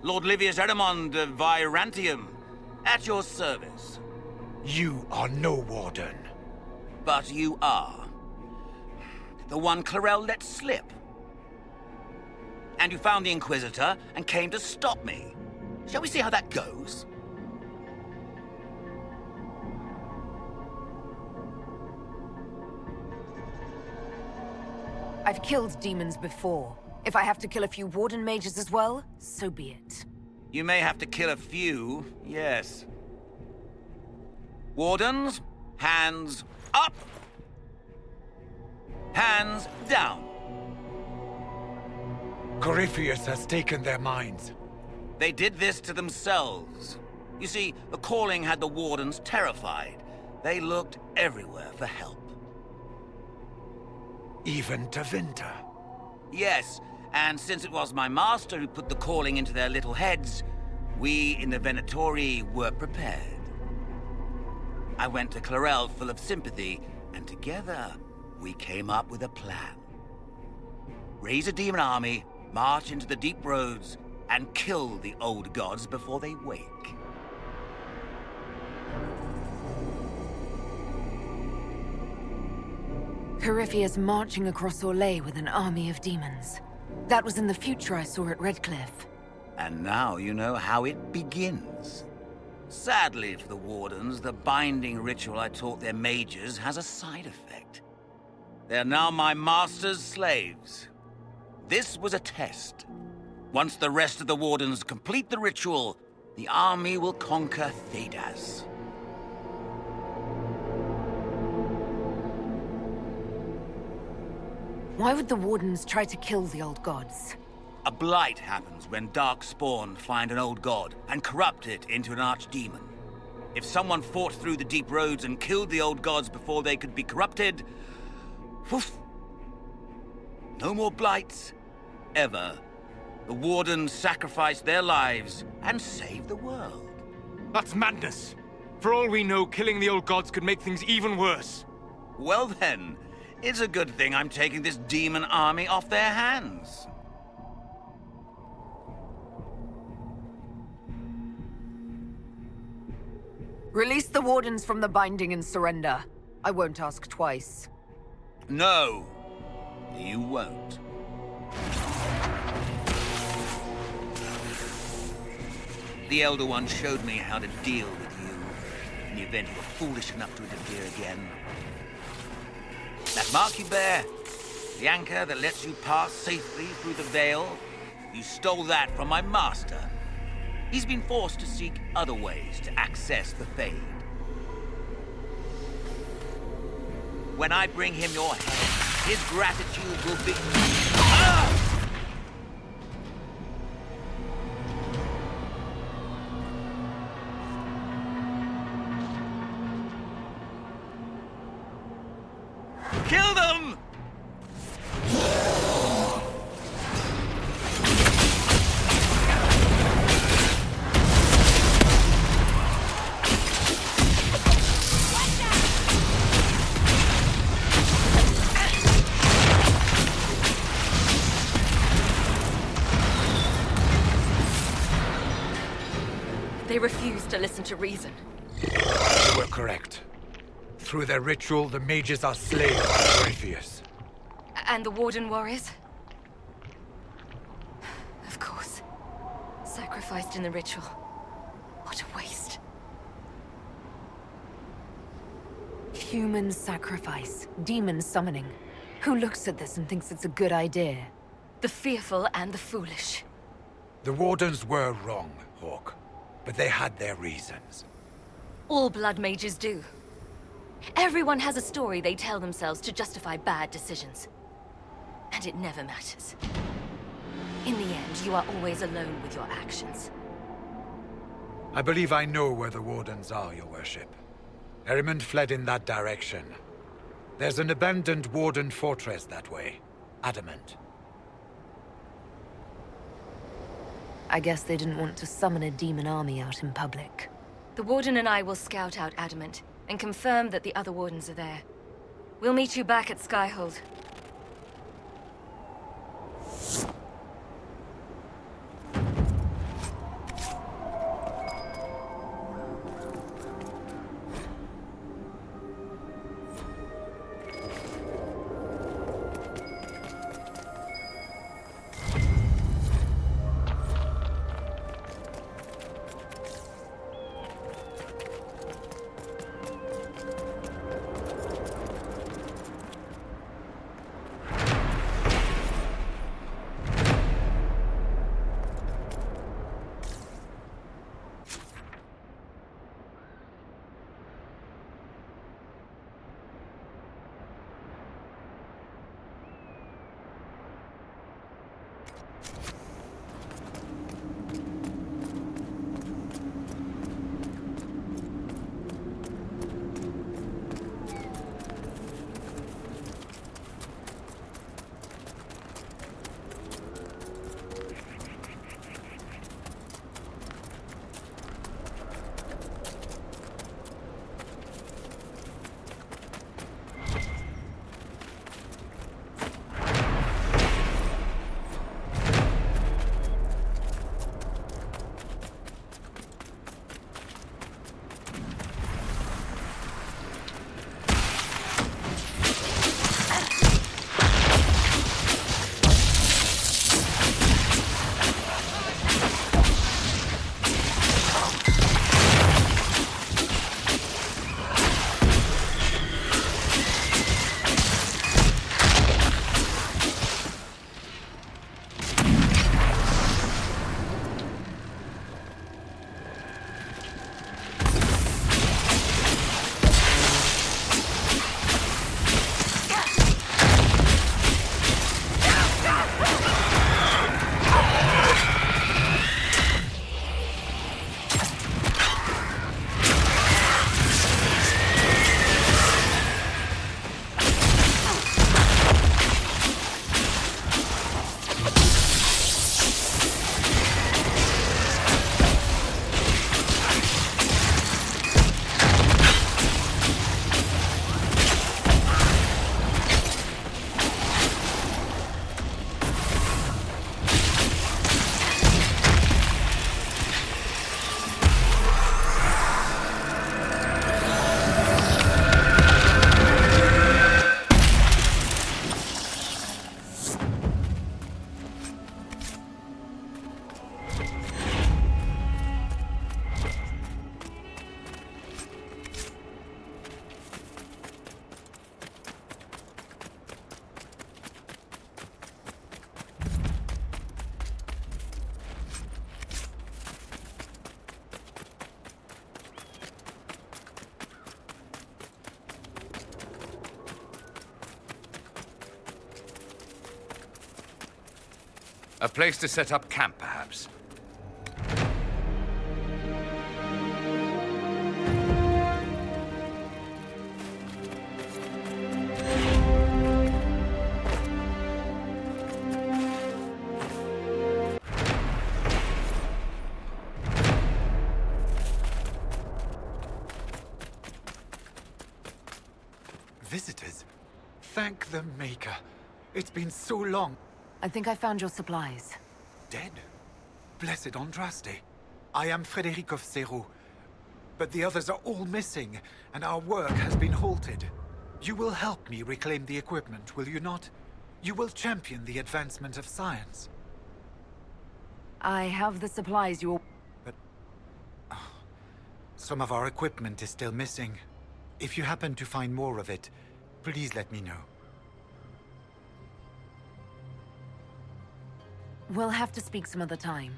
Lord Livius Erimond of Virantium, at your service. You are no warden. But you are. The one Clarel let slip. And you found the Inquisitor and came to stop me. Shall we see how that goes? I've killed demons before. If I have to kill a few Warden mages as well, so be it. You may have to kill a few, yes. Wardens, hands up! Hands down. Corypheus has taken their minds. They did this to themselves. You see, the calling had the Wardens terrified. They looked everywhere for help. Even to Vinter. Yes, and since it was my master who put the calling into their little heads, we in the Venatori were prepared. I went to Clarel full of sympathy, and together we came up with a plan. Raise a demon army, march into the deep roads, and kill the old gods before they wake. Corypheus marching across Orlais with an army of demons. That was in the future I saw at Redcliffe. And now you know how it begins. Sadly for the Wardens, the binding ritual I taught their mages has a side effect. They are now my master's slaves. This was a test. Once the rest of the Wardens complete the ritual, the army will conquer Thedas. Why would the Wardens try to kill the old gods? A blight happens when dark spawn find an old god and corrupt it into an archdemon. If someone fought through the deep roads and killed the old gods before they could be corrupted, woof, no more blights, ever. The Wardens sacrificed their lives and saved the world. That's madness. For all we know, killing the old gods could make things even worse. Well then, it's a good thing I'm taking this demon army off their hands. Release the Wardens from the binding and surrender. I won't ask twice. No, you won't. The Elder One showed me how to deal with you, in the event you were foolish enough to interfere again. That mark you bear, the anchor that lets you pass safely through the veil, you stole that from my master. He's been forced to seek other ways to access the Fade. When I bring him your head, his gratitude will be... Ah! Kill them! They refuse to listen to reason. You were correct. Through their ritual, the mages are slaves of Corypheus. And the Warden warriors? Of course. Sacrificed in the ritual. What a waste. Human sacrifice, demon summoning. Who looks at this and thinks it's a good idea? The fearful and the foolish. The Wardens were wrong, Hawk. But they had their reasons. All blood mages do. Everyone has a story they tell themselves to justify bad decisions. And it never matters. In the end, you are always alone with your actions. I believe I know where the Wardens are, Your Worship. Erimond fled in that direction. There's an abandoned Warden fortress that way. Adamant. I guess they didn't want to summon a demon army out in public. The Warden and I will scout out Adamant and confirm that the other Wardens are there. We'll meet you back at Skyhold. A place to set up camp, perhaps. Visitors? Thank the Maker. It's been so long. I think I found your supplies. Dead? Blessed Andraste. I am Frederic of Serrault. But the others are all missing, and our work has been halted. You will help me reclaim the equipment, will you not? You will champion the advancement of science. I have the supplies you... But... some of our equipment is still missing. If you happen to find more of it, please let me know. We'll have to speak some other time.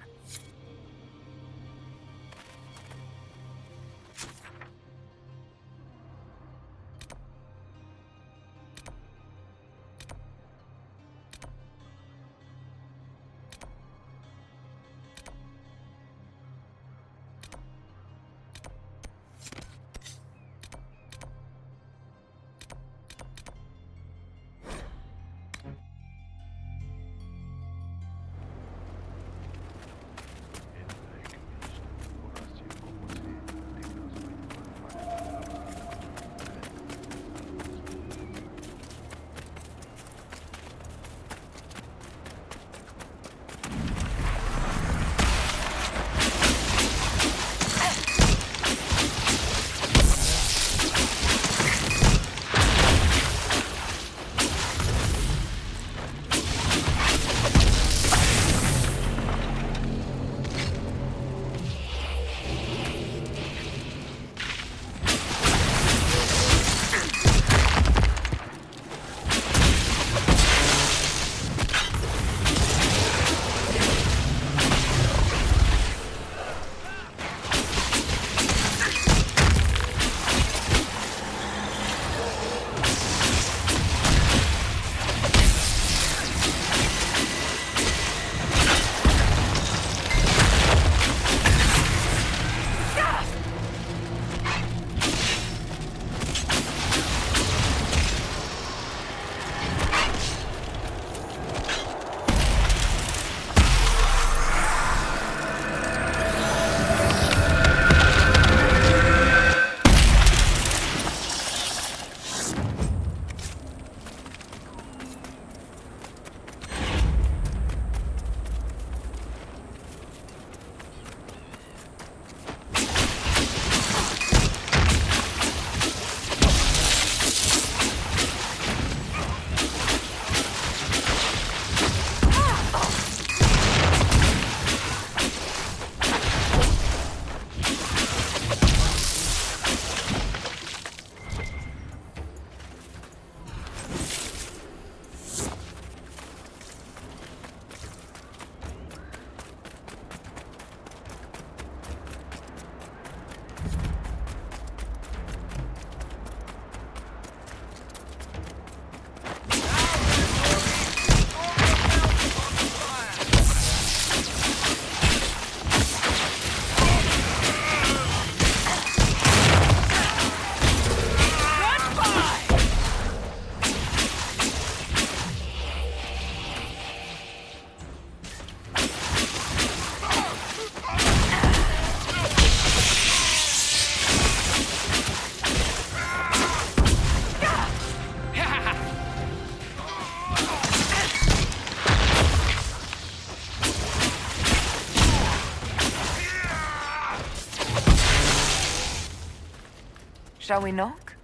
Shall we knock?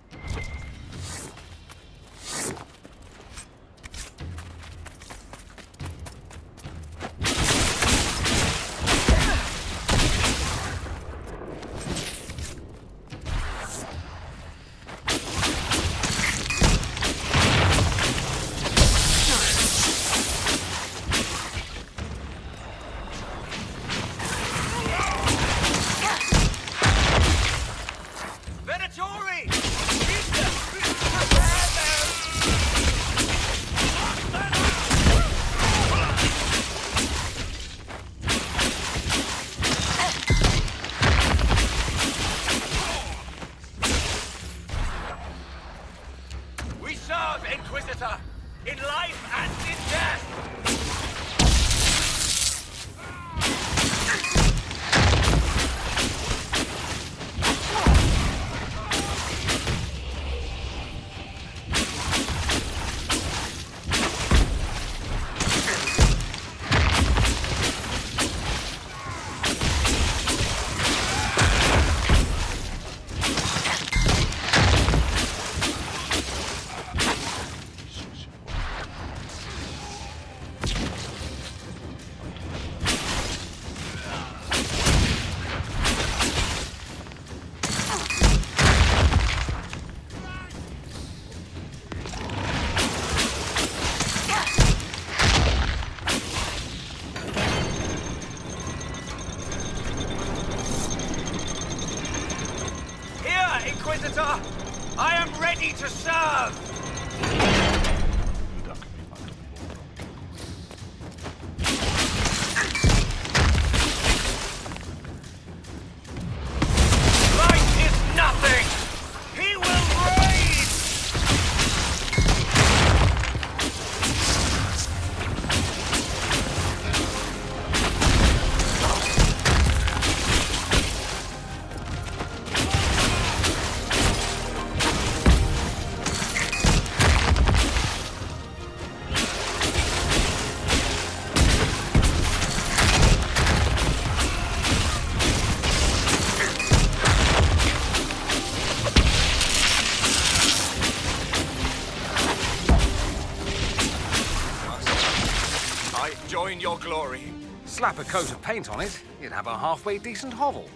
Venatori! We serve, Inquisitor! In life and in death! Inquisitor! I am ready to serve! Light is nothing! He will reign! Join your glory. Slap a coat of paint on it, you'd have a halfway decent hovel.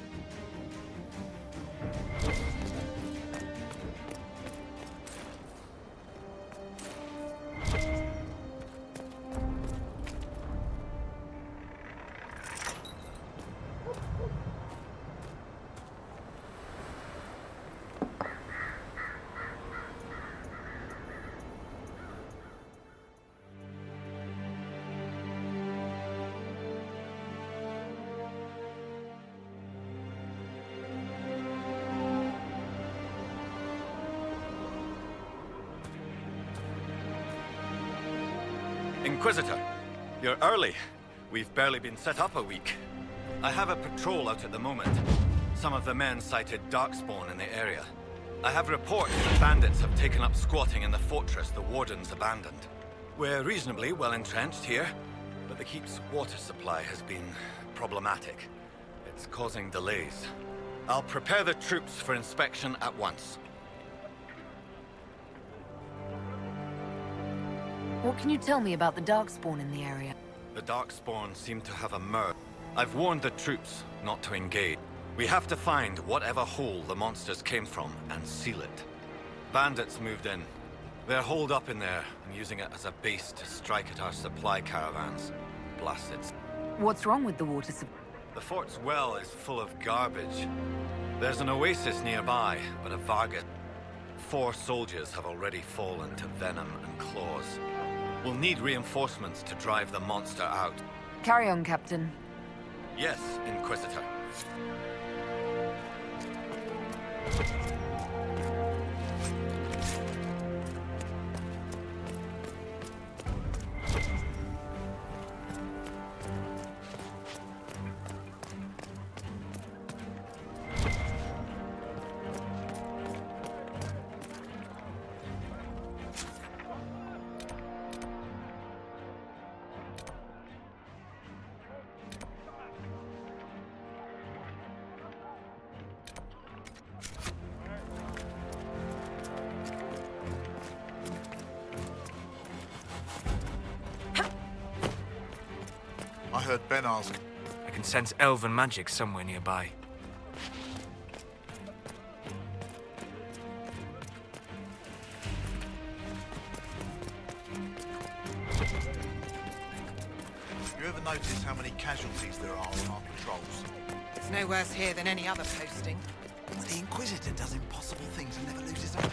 Inquisitor, you're early. We've barely been set up a week. I have a patrol out at the moment. Some of the men cited darkspawn in the area. I have reports that bandits have taken up squatting in the fortress the wardens abandoned. We're reasonably well entrenched here, but the keep's water supply has been problematic. It's causing delays. I'll prepare the troops for inspection at once. What can you tell me about the darkspawn in the area? The darkspawn seem to have emerged. I've warned the troops not to engage. We have to find whatever hole the monsters came from and seal it. Bandits moved in. They're holed up in there and using it as a base to strike at our supply caravans. Blasted. What's wrong with the water supply? The fort's well is full of garbage. There's an oasis nearby, but a Vargas. 4 soldiers have already fallen to venom and claws. We'll need reinforcements to drive the monster out. Carry on, Captain. Yes, Inquisitor. I heard Ben ask. I can sense elven magic somewhere nearby. You ever notice how many casualties there are on our patrols? It's no worse here than any other posting. The Inquisitor does impossible things and never loses a man.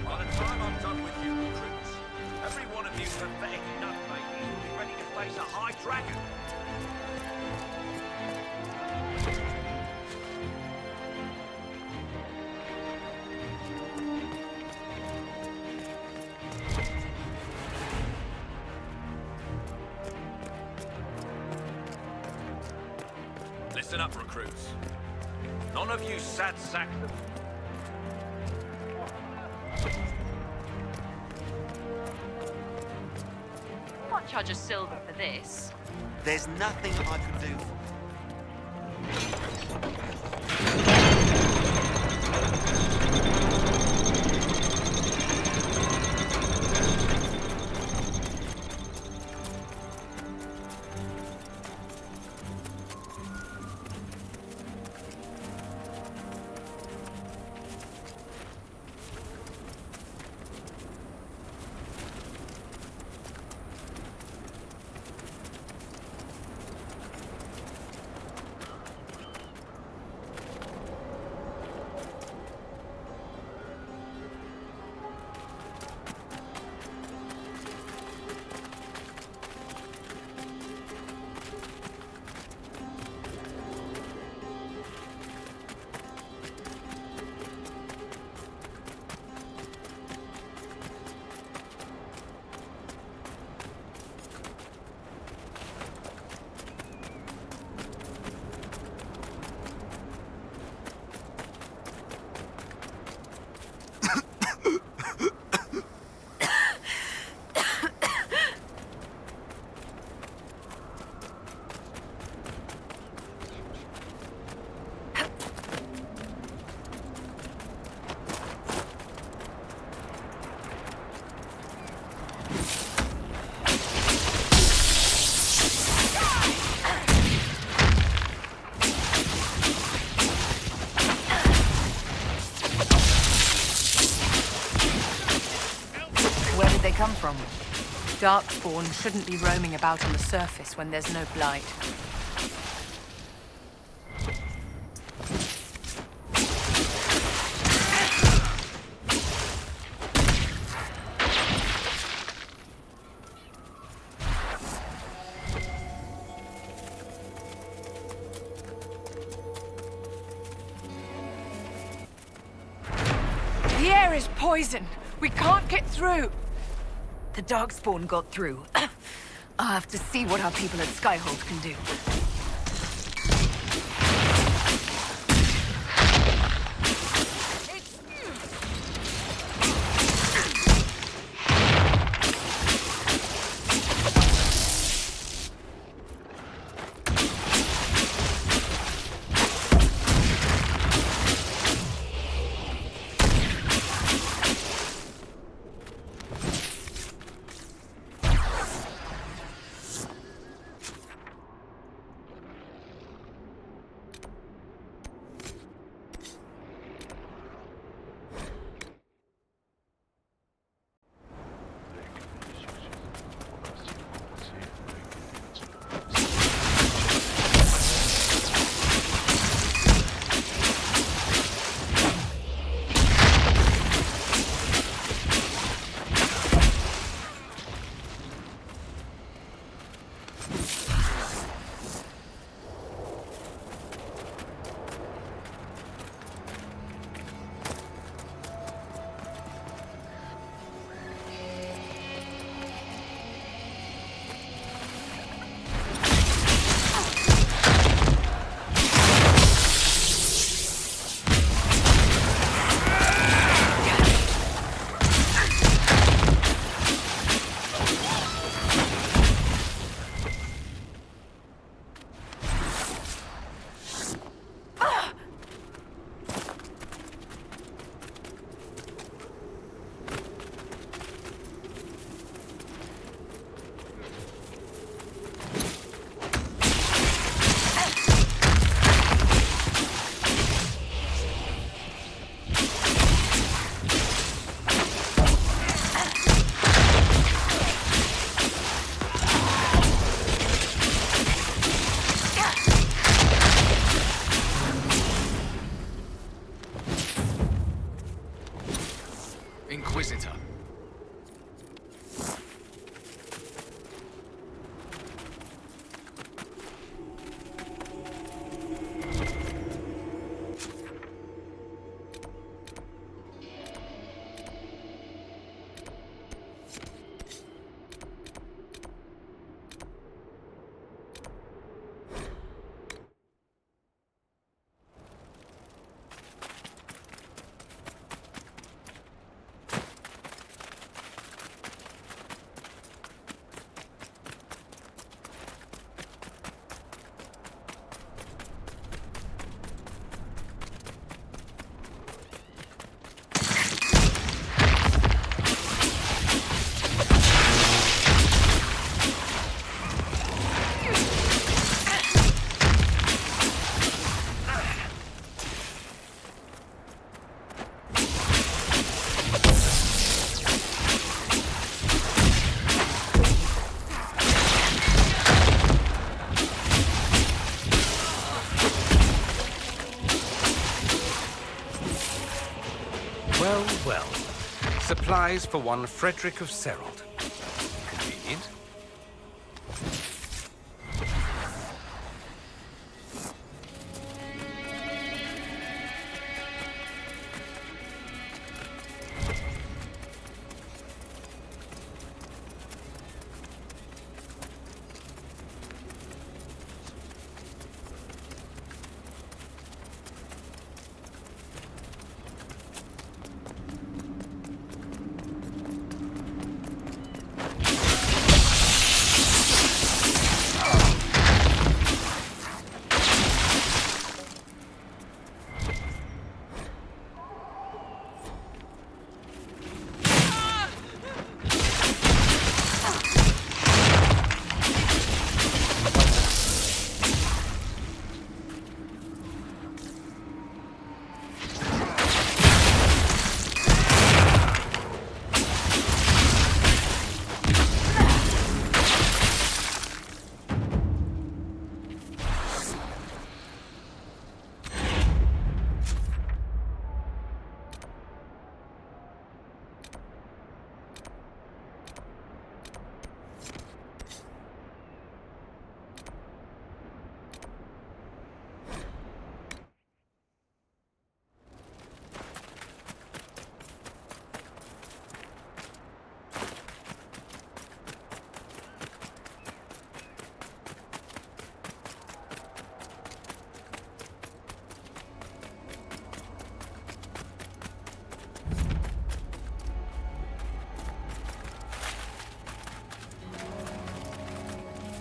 By the time I'm done with you recruits. Every one of you pathetic nutbabies will be ready to face a high dragon. Listen up, recruits. None of you sad sack them. You can't charge us silver for this. There's nothing I can do. Where did they come from? Darkspawn shouldn't be roaming about on the surface when there's no blight. The air is poison! We can't get through! The Darkspawn got through. I'll have to see what our people at Skyhold can do. Supplies for one Frederick of Serald. Convenient.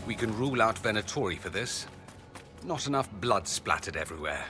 We can rule out Venatori for this. Not enough blood splattered everywhere.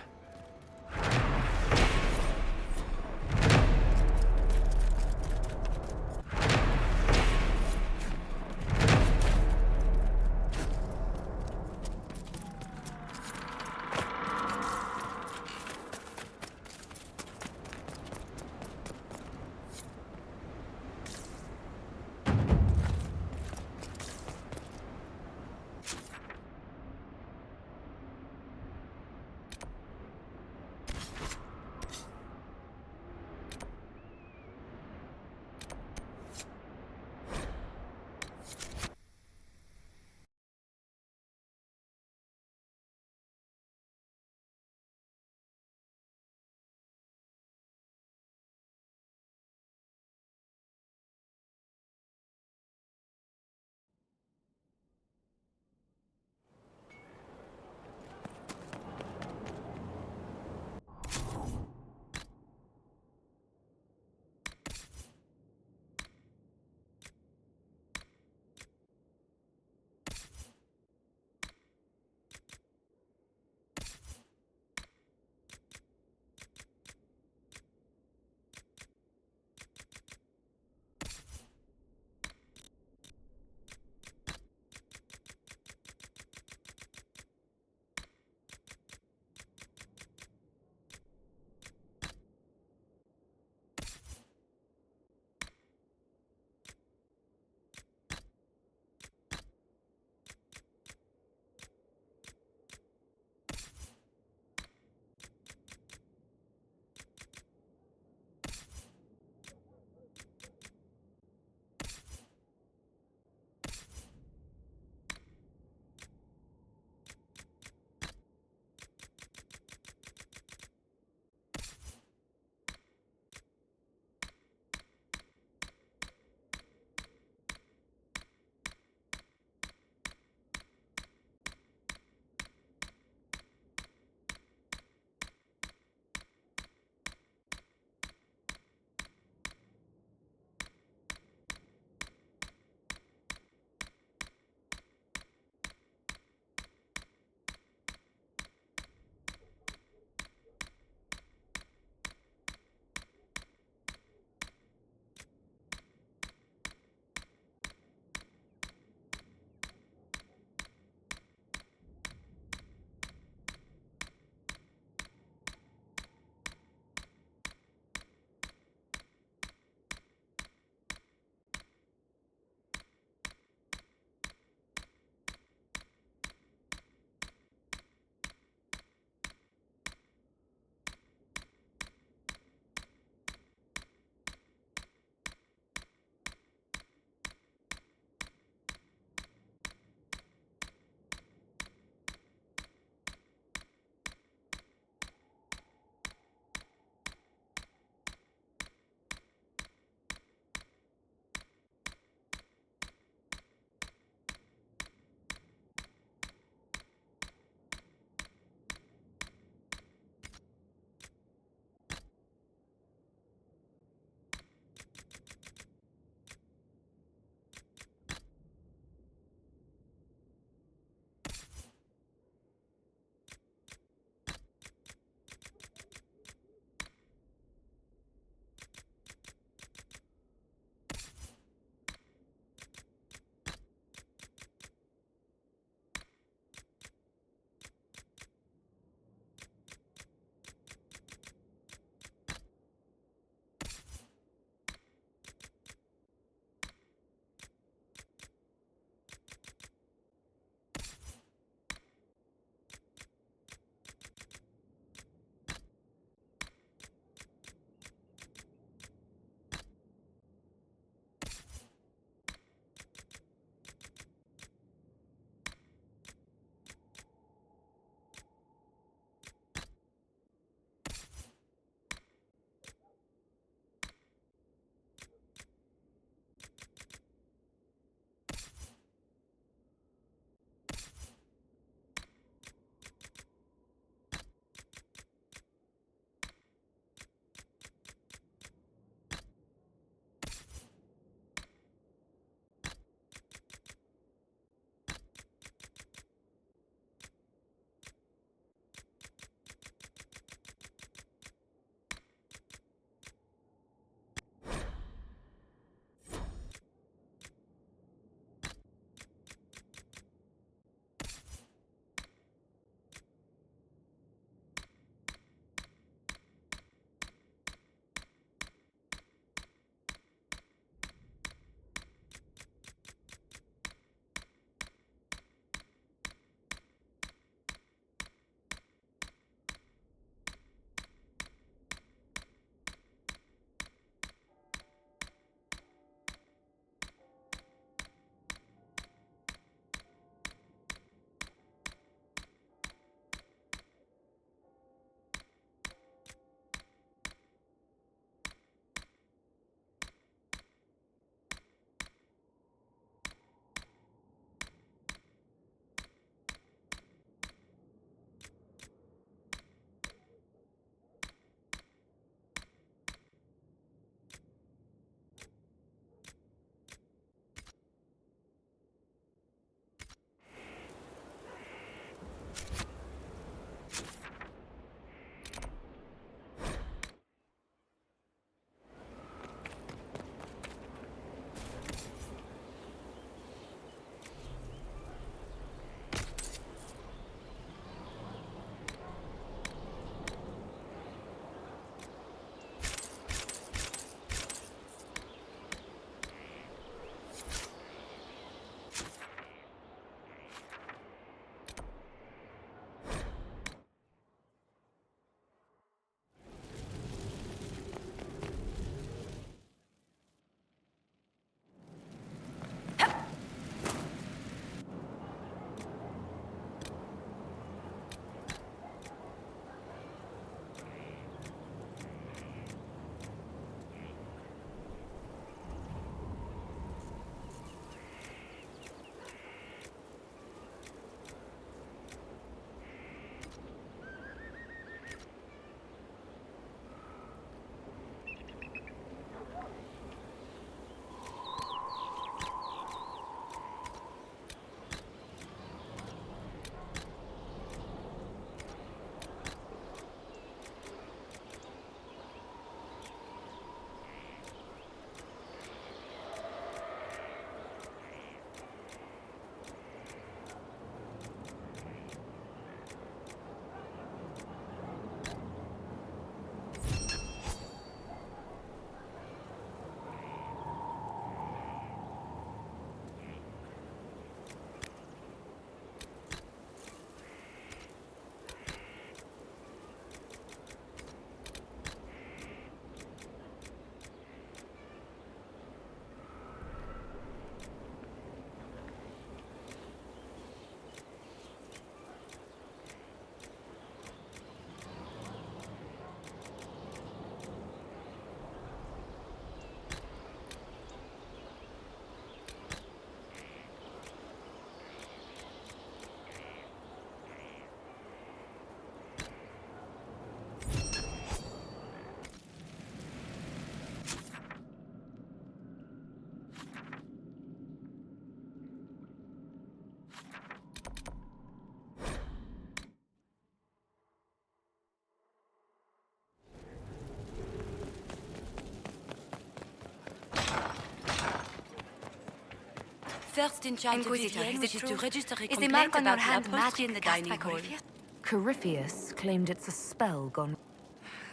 First in charge Inquisitor, of is it to true? register a Is the mark on your complaint hand about the magic in the cast dining by hall. Corypheus? Corypheus claimed it's a spell gone.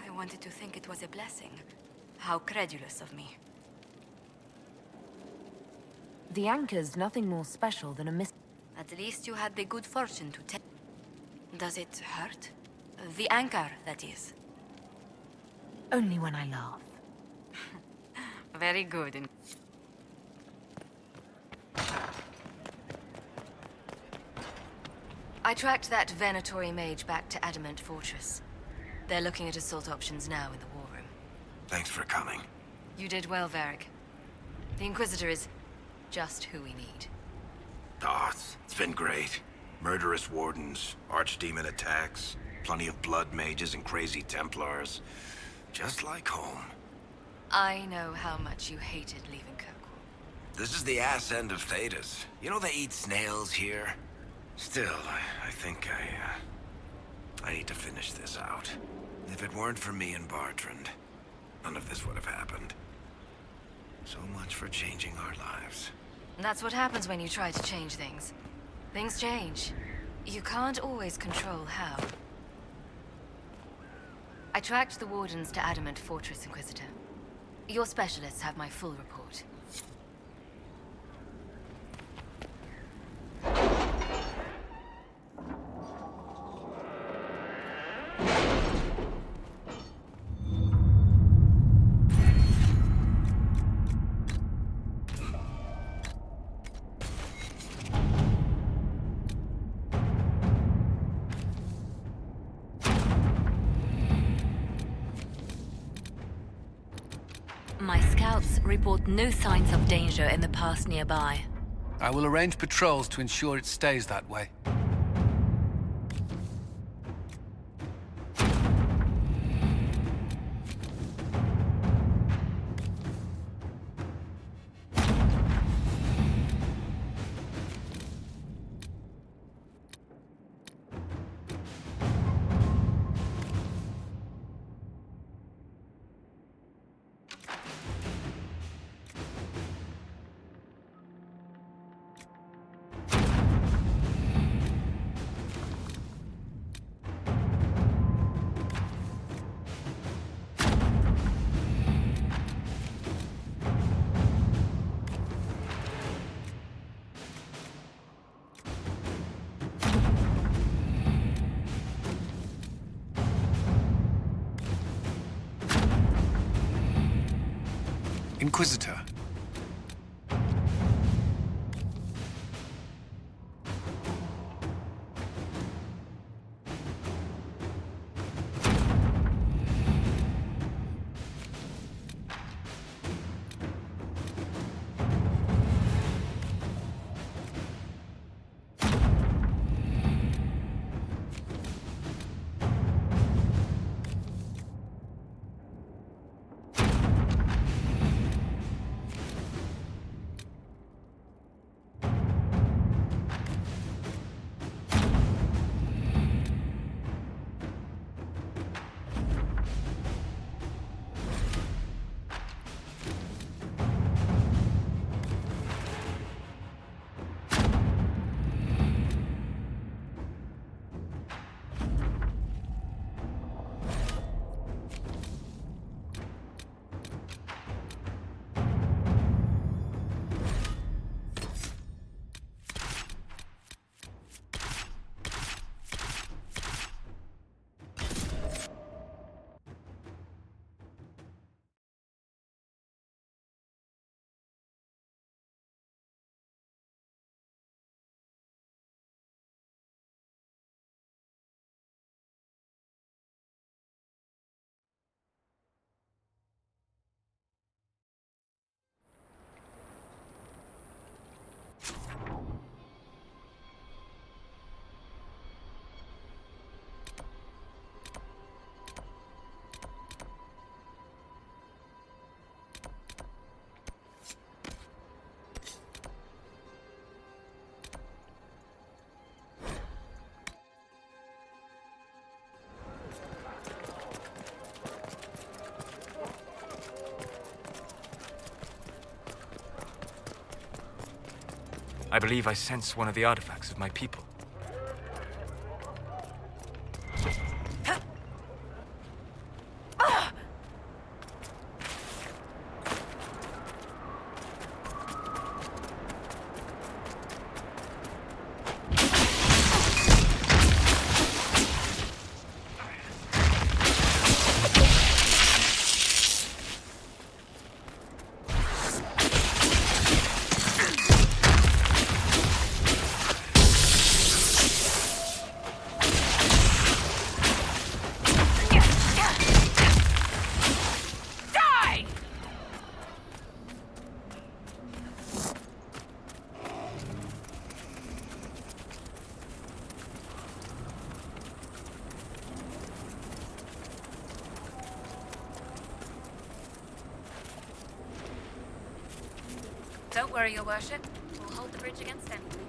I wanted to think it was a blessing. How credulous of me. The anchor's nothing more special than a At least you had the good fortune to tell. Does it hurt? The anchor, that is. Only when I laugh. Very good. I tracked that Venatori mage back to Adamant Fortress. They're looking at assault options now in the war room. Thanks for coming. You did well, Varric. The Inquisitor is just who we need. Oh, it's been great. Murderous wardens, archdemon attacks, plenty of blood mages and crazy Templars. Just like home. I know how much you hated leaving Kirkwall. This is the ass end of Thedas. You know they eat snails here? Still, I think I need to finish this out. If it weren't for me and Bartrand, none of this would have happened. So much for changing our lives. That's what happens when you try to change things. Things change. You can't always control how. I tracked the Wardens to Adamant Fortress, Inquisitor. Your specialists have my full report. My scouts report no signs of danger in the pass nearby. I will arrange patrols to ensure it stays that way. Inquisitor. I believe I sense one of the artifacts of my people. Don't worry, Your Worship. We'll hold the bridge against anything.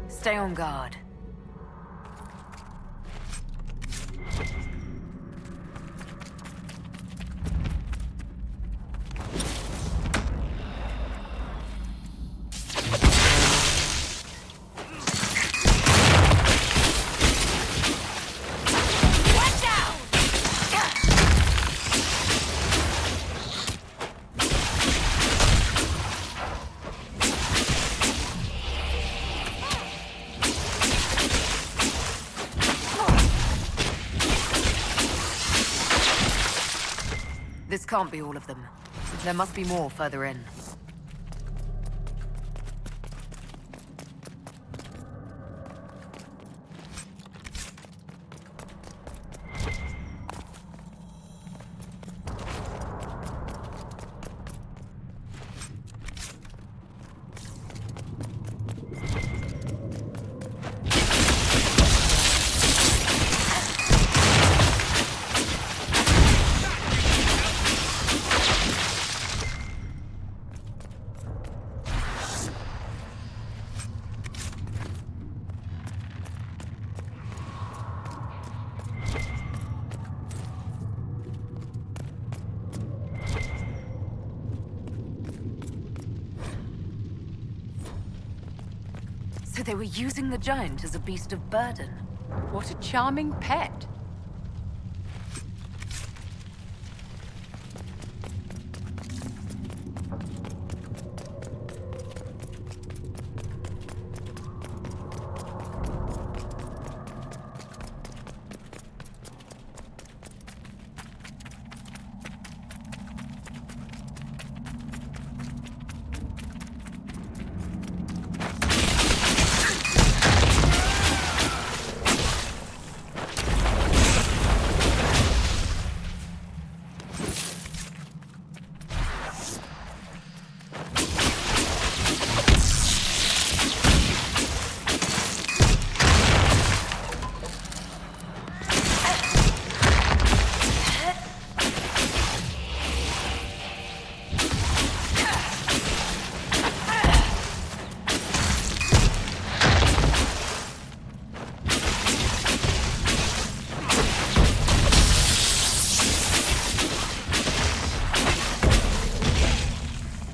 Stay on guard. can't be all of them. There must be more further in. So they were using the giant as a beast of burden. What a charming pet.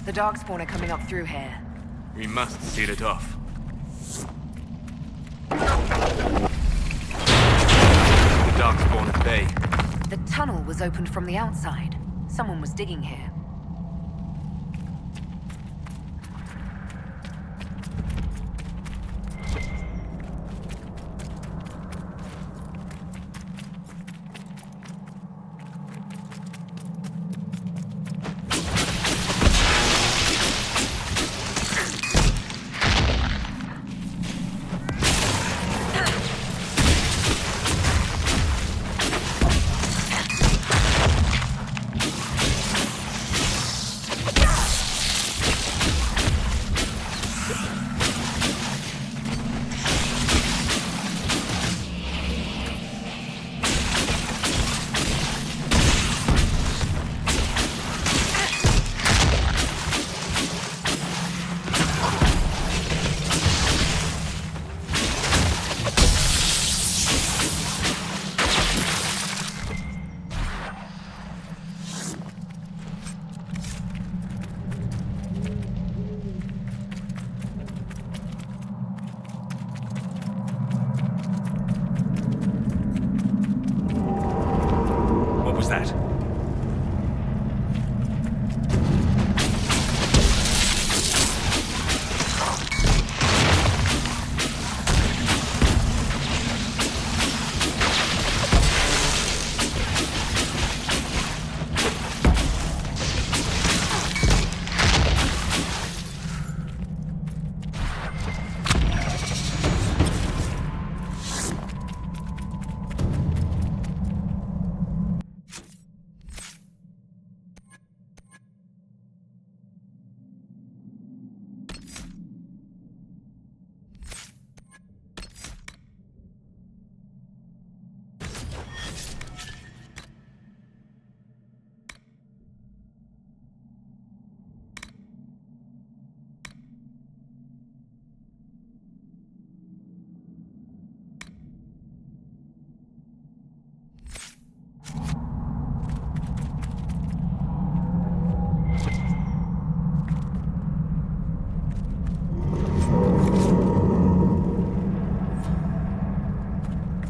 The Darkspawn are coming up through here. We must seal it off. The Darkspawn at bay. The tunnel was opened from the outside. Someone was digging here. What was that?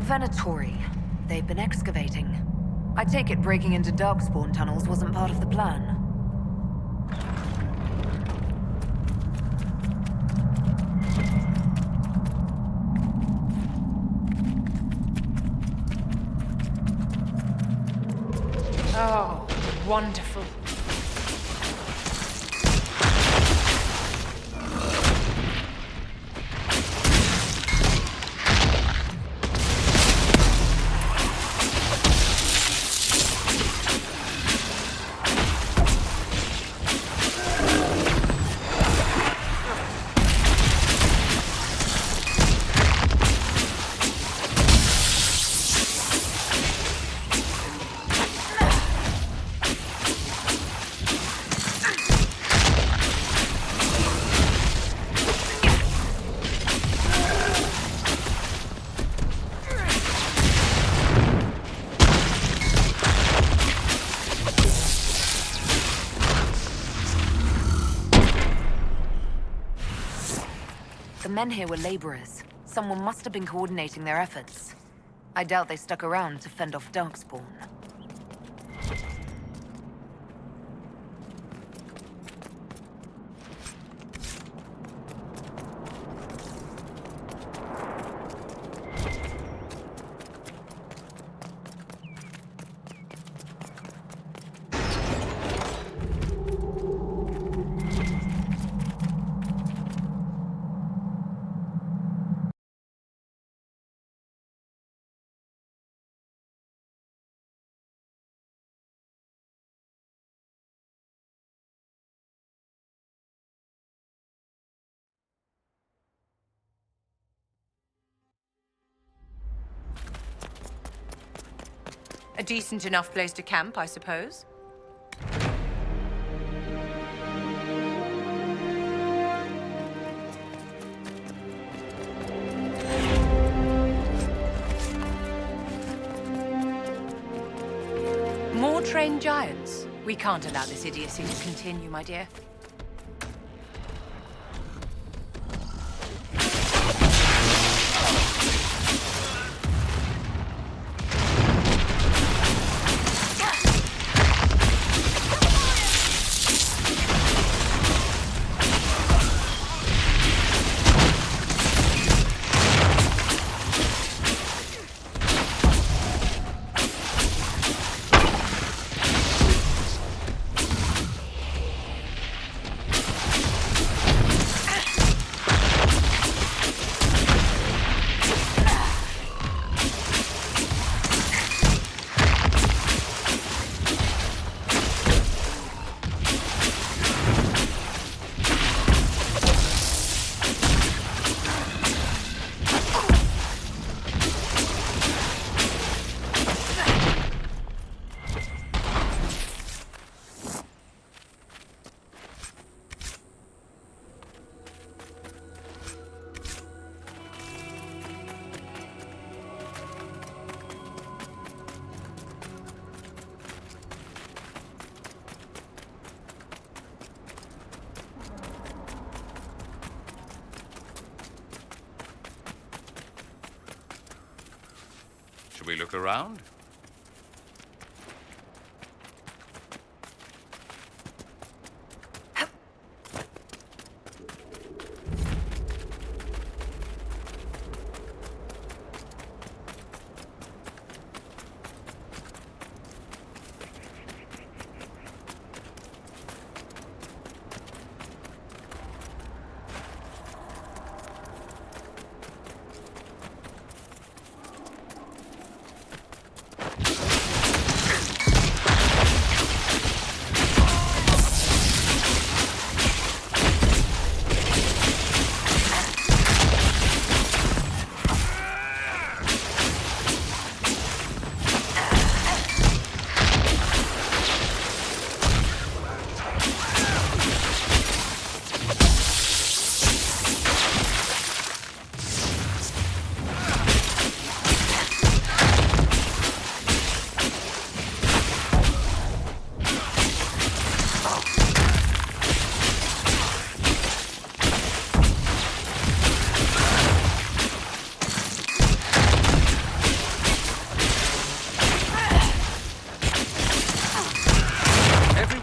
Venatori. They've been excavating. I take it breaking into Darkspawn tunnels wasn't part of the plan. Oh, Wonderful. The men here were laborers. Someone must have been coordinating their efforts. I doubt they stuck around to fend off Darkspawn. A decent enough place to camp, I suppose. More trained giants. We can't allow this idiocy to continue, my dear. Should we look around?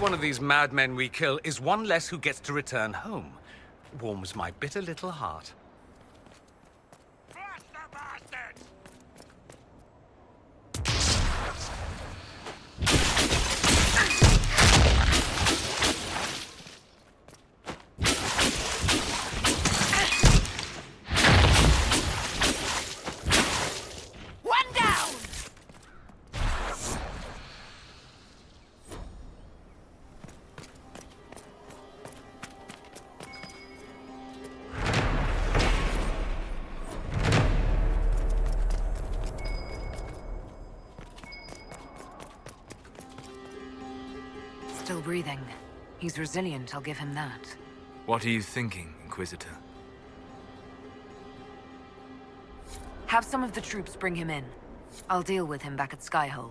One of these madmen we kill is one less who gets to return home. Warms my bitter little heart. breathing. He's resilient, I'll give him that. What are you thinking, Inquisitor? Have some of the troops bring him in. I'll deal with him back at Skyhold.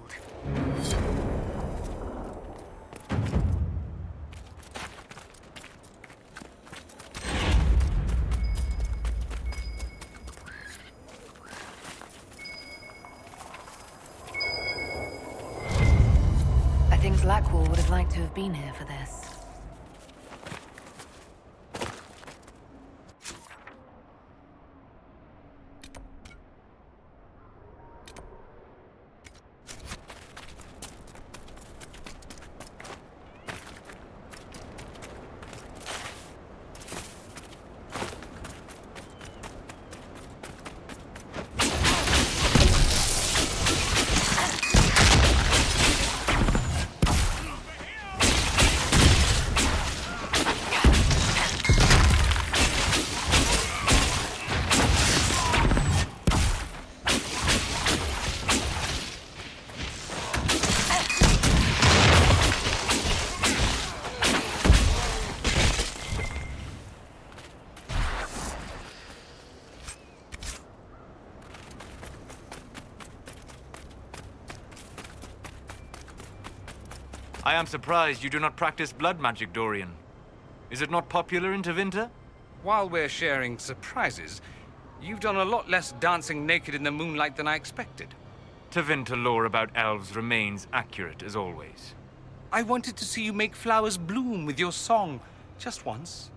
I think Blackwall would have liked to have been here for this. I am surprised you do not practice blood magic, Dorian. Is it not popular in Tevinter? While we're sharing surprises, you've done a lot less dancing naked in the moonlight than I expected. Tevinter lore about elves remains accurate as always. I wanted to see you make flowers bloom with your song, just once.